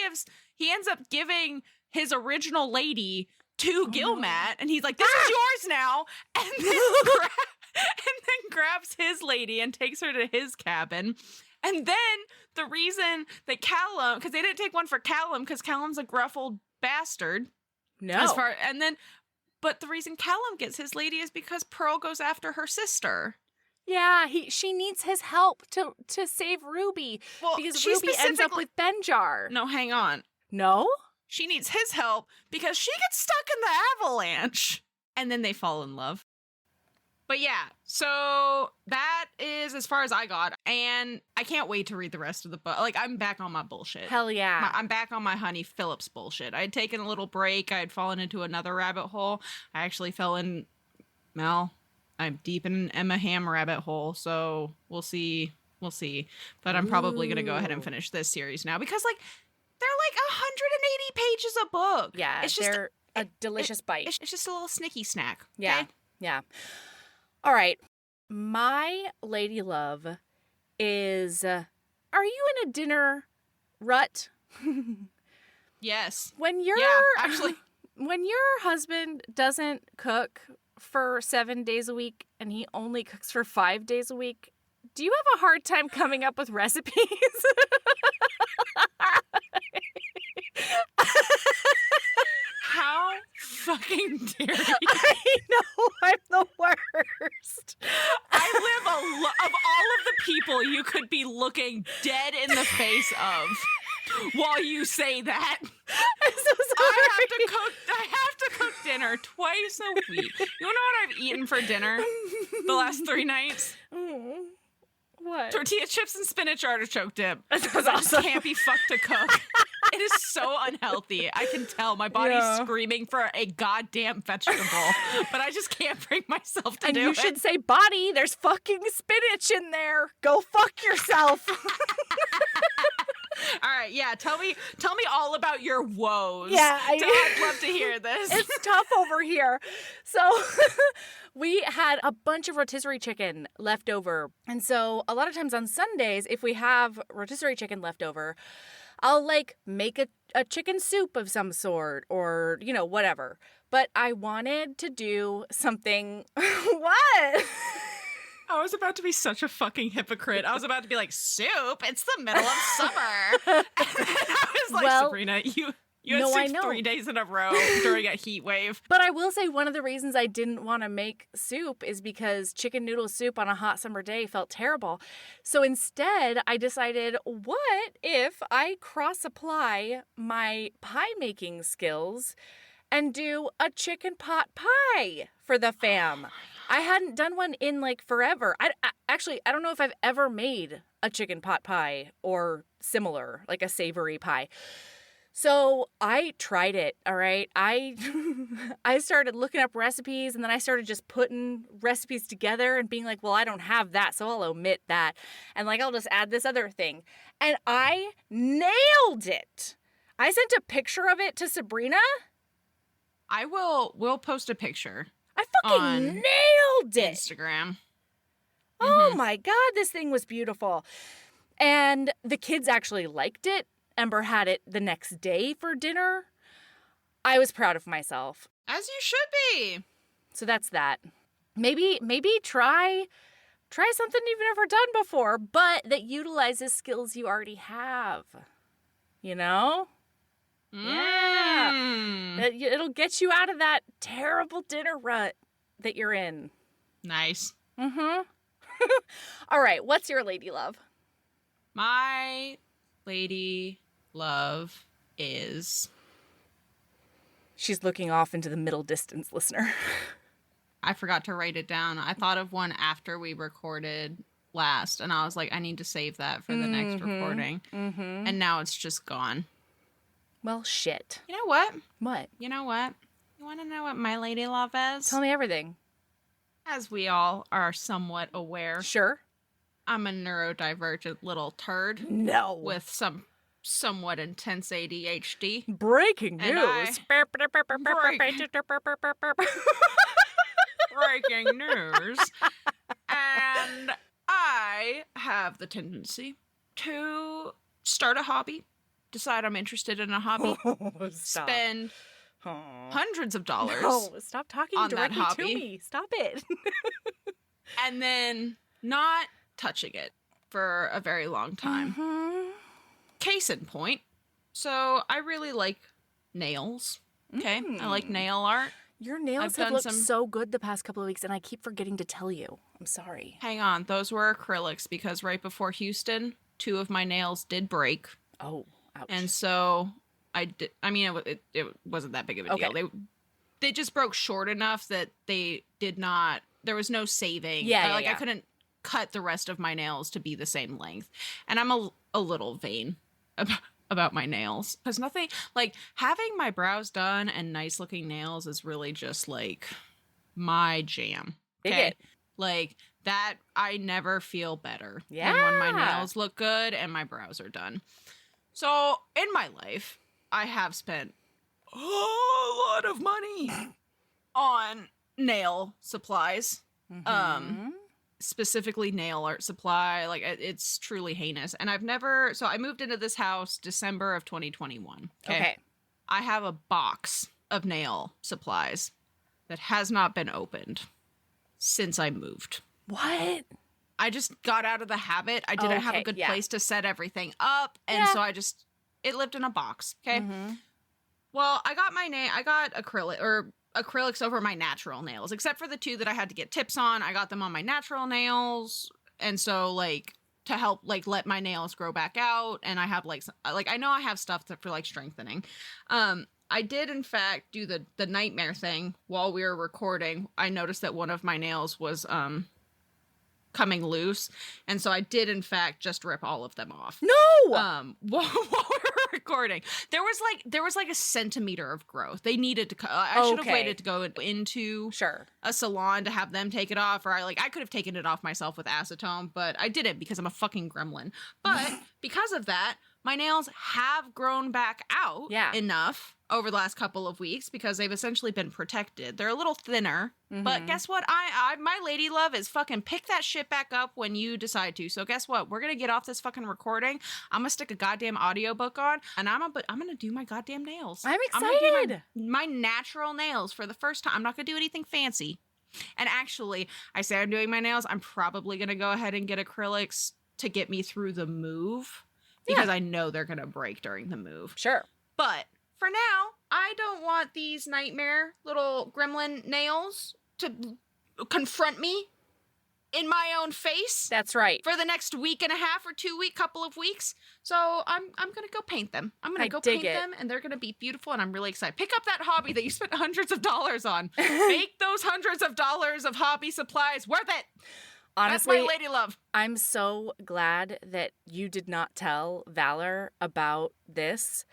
ends up giving his original lady to Gilmat, and he's like, this is yours now. And then grabs his lady and takes her to his cabin. And then the reason that Callum, because they didn't take one for Callum because Callum's a gruff old bastard. No. But the reason Callum gets his lady is because Pearl goes after her sister. Yeah, she needs his help to save Ruby. Well, because Ruby ends up with Benjar. No, hang on. No? She needs his help because she gets stuck in the avalanche. And then they fall in love. But yeah, so that is as far as I got. And I can't wait to read the rest of the book. I'm back on my bullshit. Hell yeah. I'm back on my Honey Phillips bullshit. I had taken a little break. I had fallen into another rabbit hole. I actually fell in, I'm deep in an Emma Ham rabbit hole. So we'll see. But I'm probably going to go ahead and finish this series now because they're 180 pages a book. Yeah, it's just a delicious bite. It's just a little snicky snack. Okay? Yeah, yeah. All right. My lady love is, are you in a dinner rut? Yes. When your husband doesn't cook for 7 days a week and he only cooks for 5 days a week, do you have a hard time coming up with recipes? How fucking dare you? I know, I'm the worst. I live of all of the people you could be looking dead in the face of while you say that. I'm so sorry. I have to cook dinner twice a week. You know what I've eaten for dinner the last 3 nights? What? Tortilla chips and spinach artichoke dip. That's I just can't be fucked to cook. It is so unhealthy. I can tell my body's screaming for a goddamn vegetable, but I just can't bring myself to do it. And you should say, body, there's fucking spinach in there. Go fuck yourself. All right, yeah, tell me all about your woes. Yeah, I'd love to hear this. It's tough over here. So we had a bunch of rotisserie chicken left over. And so a lot of times on Sundays, if we have rotisserie chicken left over, I'll like make a chicken soup of some sort or, you know, whatever. But I wanted to do something. What? I was about to be such a fucking hypocrite. I was about to be like, soup? It's the middle of summer. And then I was like, Sabrina, you had soup 3 days in a row during a heat wave. But I will say one of the reasons I didn't want to make soup is because chicken noodle soup on a hot summer day felt terrible. So instead, I decided, what if I cross-apply my pie-making skills and do a chicken pot pie for the fam? I hadn't done one in like forever. I don't know if I've ever made a chicken pot pie or similar, like a savory pie. So I tried it, all right? I started looking up recipes, and then I started just putting recipes together and being like, well, I don't have that, so I'll omit that. And like, I'll just add this other thing. And I nailed it. I sent a picture of it to Sabrina. We'll post a picture. I fucking nailed it. Instagram. Oh my God, this thing was beautiful. And the kids actually liked it. Ember had it the next day for dinner. I was proud of myself. As you should be. So that's that. Maybe try something you've never done before, but that utilizes skills you already have. You know? Yeah. It'll get you out of that terrible dinner rut that you're in. Nice. All right, what's your lady love? My lady love is... She's looking off into the middle distance, listener. I forgot to write it down. I thought of one after we recorded last, and I was like, I need to save that for the next recording. And now it's just gone. Well, shit. You know what? What? You know what? You want to know what my lady love is? Tell me everything. As we all are somewhat aware. Sure. I'm a neurodivergent little turd. No. With some somewhat intense ADHD. Breaking news. Breaking news. And I have the tendency to start a hobby, decide I'm interested in a hobby, spend hundreds of dollars. No, stop talking on directly that hobby, to me. Stop it. and then not touching it for a very long time. Case in point. So I really like nails. Okay. I like nail art. Your nails have looked so good the past couple of weeks, and I keep forgetting to tell you. I'm sorry. Hang on. Those were acrylics because right before Houston, 2 of my nails did break. Oh, ouch. And so I did. I mean, it wasn't that big of a deal. They just broke short enough that they did not. There was no saving. I couldn't cut the rest of my nails to be the same length. And I'm a little vain about my nails because nothing like having my brows done and nice looking nails is really just like my jam. Okay, like that. I never feel better than when my nails look good and my brows are done. So in my life, I have spent a lot of money on nail supplies. Specifically nail art supply. Like it's truly heinous. And I moved into this house December of 2021. Okay. I have a box of nail supplies that has not been opened since I moved. What? I just got out of the habit. I didn't have a good place to set everything up. And so it lived in a box. Okay. Well, I got acrylics over my natural nails, except for the 2 that I had to get tips on. I got them on my natural nails. And so like to help like let my nails grow back out. And I have like I know I have stuff for like strengthening. I did in fact do the nightmare thing while we were recording. I noticed that one of my nails was coming loose. And so I did, in fact, just rip all of them off. No! While we were recording. There was like a centimeter of growth. They needed to I should have waited to go into a salon to have them take it off, or I could have taken it off myself with acetone, but I didn't because I'm a fucking gremlin. But because of that, my nails have grown back out enough over the last couple of weeks because they've essentially been protected. They're a little thinner, but guess what? My lady love is fucking pick that shit back up when you decide to. So guess what? We're going to get off this fucking recording. I'm going to stick a goddamn audiobook on, and I'm going to do my goddamn nails. I'm excited. I'm going to do my natural nails for the first time. I'm not going to do anything fancy. And actually, I say I'm doing my nails. I'm probably going to go ahead and get acrylics to get me through the move. Because I know they're going to break during the move. Sure. But for now, I don't want these nightmare little gremlin nails to confront me in my own face. That's right. For the next week and a half or couple of weeks. So I'm going to go paint them. I'm going to go paint them, and they're going to be beautiful, and I'm really excited. Pick up that hobby that you spent hundreds of dollars on. Make those hundreds of dollars of hobby supplies worth it. Honestly, that's my lady love. I'm so glad that you did not tell Valor about this,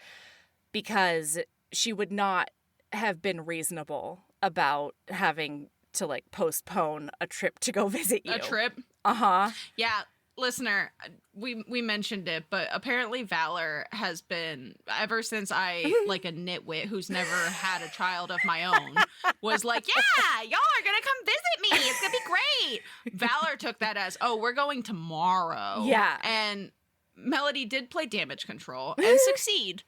because she would not have been reasonable about having to postpone a trip to go visit you. A trip? Uh-huh. Yeah. Listener, we mentioned it, but apparently Valor has been, ever since I, like a nitwit who's never had a child of my own, was like, yeah, y'all are going to come visit me. It's going to be great. Valor took that as, oh, we're going tomorrow. Yeah. And Melody did play damage control and succeed.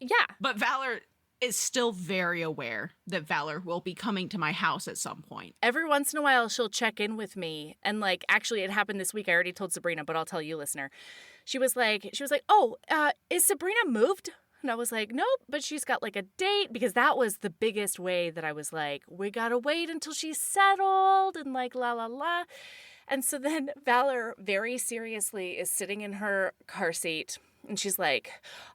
Yeah. But Valor is still very aware that Valor will be coming to my house at some point. Every once in a while, she'll check in with me. And actually, it happened this week. I already told Sabrina, but I'll tell you, listener. She was like, oh, is Sabrina moved? And I was like, nope, but she's got a date, because that was the biggest way that I was like, we gotta wait until she's settled and la la la. And so then Valor very seriously is sitting in her car seat, and she's like,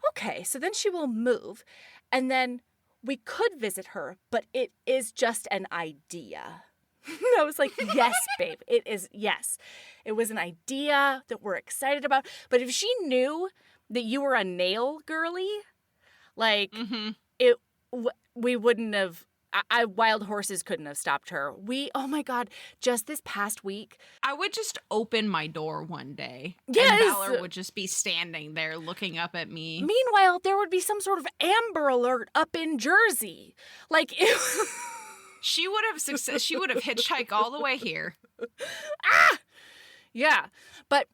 okay, so then she will move. And then we could visit her, but it is just an idea. I was like, yes, babe, it is. Yes, it was an idea that we're excited about. But if she knew that you were a nail girly, we wouldn't have. Wild horses couldn't have stopped her. Oh my God, just this past week. I would just open my door one day. Yes. And Valor would just be standing there looking up at me. Meanwhile, there would be some sort of Amber Alert up in Jersey. She would have she would have hitchhiked all the way here. Yeah. But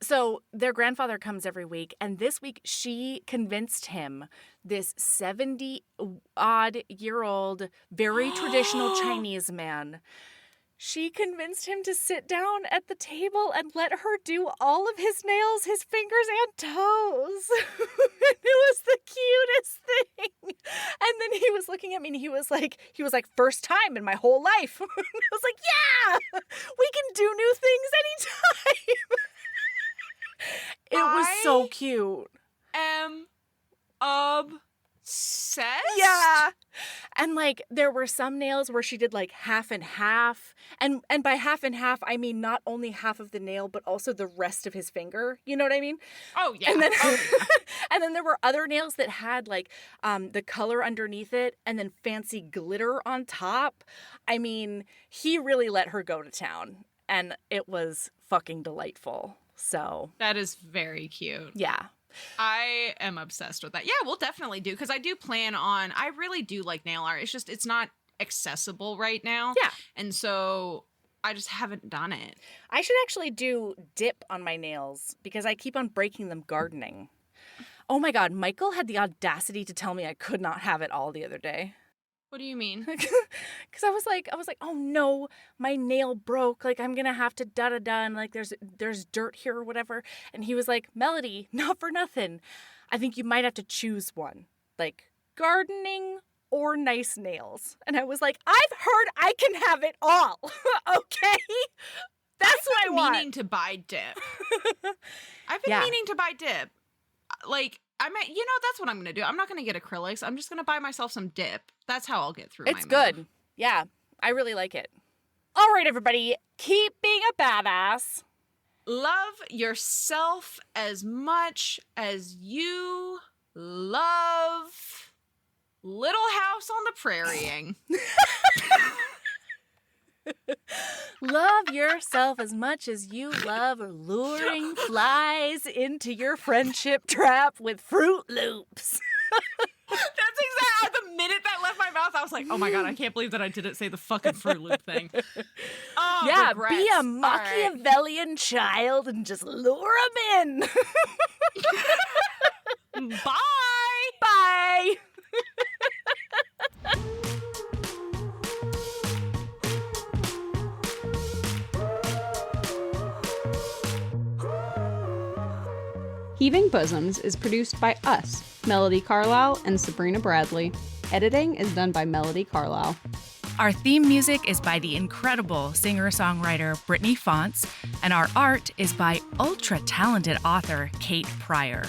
so their grandfather comes every week, and this week she convinced him, this 70-odd-year-old, very traditional Chinese man. She convinced him to sit down at the table and let her do all of his nails, his fingers and toes. It was the cutest thing. And then he was looking at me, and he was like, first time in my whole life. I was like, yeah, we can do new things anytime. It was so cute. Am obsessed? Yeah. And there were some nails where she did half and half. And by half and half, I mean not only half of the nail, but also the rest of his finger. You know what I mean? Oh, yeah. And then, and then there were other nails that had the color underneath it and then fancy glitter on top. I mean, he really let her go to town, and it was fucking delightful. So that is very cute. Yeah. I am obsessed with that. Yeah, we'll definitely do, because I do plan on, I really do like nail art. It's just, it's not accessible right now. Yeah. And so I just haven't done it. I should actually do dip on my nails, because I keep on breaking them gardening. Oh my God, Michael had the audacity to tell me I could not have it all the other day. What do you mean? Because I was like, oh no, my nail broke. I'm going to have to da-da-da, and there's dirt here or whatever. And he was like, Melody, not for nothing, I think you might have to choose one. Gardening or nice nails. And I was like, I've heard I can have it all. Okay? That's what I want. I've been meaning to buy dip. Meaning to buy dip. That's what I'm going to do. I'm not going to get acrylics. I'm just going to buy myself some dip. That's how I'll get through It's good. Yeah. I really like it. All right, everybody, keep being a badass. Love yourself as much as you love Little House on the Prairieing. Love yourself as much as you love luring flies into your friendship trap with Fruit Loops. That's exactly the minute that left my mouth. I was like, oh my God, I can't believe that I didn't say the fucking Fruit Loop thing. Oh, yeah, regrets. Be a Machiavellian child and just lure them in. Bye. Bye. Heaving Bosoms is produced by us, Melody Carlisle and Sabrina Bradley. Editing is done by Melody Carlisle. Our theme music is by the incredible singer-songwriter Brittany Fonts, and our art is by ultra-talented author Kate Pryor.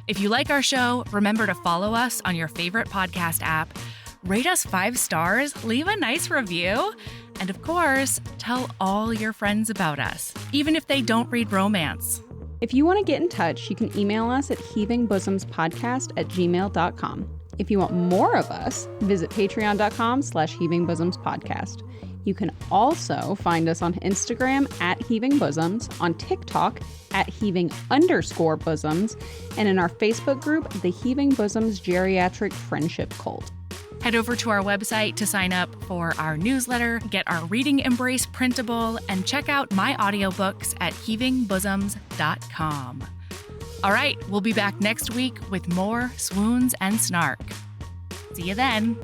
If you like our show, remember to follow us on your favorite podcast app, rate us 5 stars, leave a nice review, and of course, tell all your friends about us, even if they don't read romance. If you want to get in touch, you can email us at heavingbosoms.podcast@gmail.com. If you want more of us, visit patreon.com/heavingbosomspodcast. You can also find us on Instagram at Heaving Bosoms, on TikTok at Heaving_Bosoms, and in our Facebook group, the Heaving Bosoms Geriatric Friendship Cult. Head over to our website to sign up for our newsletter, get our Reading Embrace printable, and check out my audiobooks at heavingbosoms.com. All right, we'll be back next week with more swoons and snark. See you then.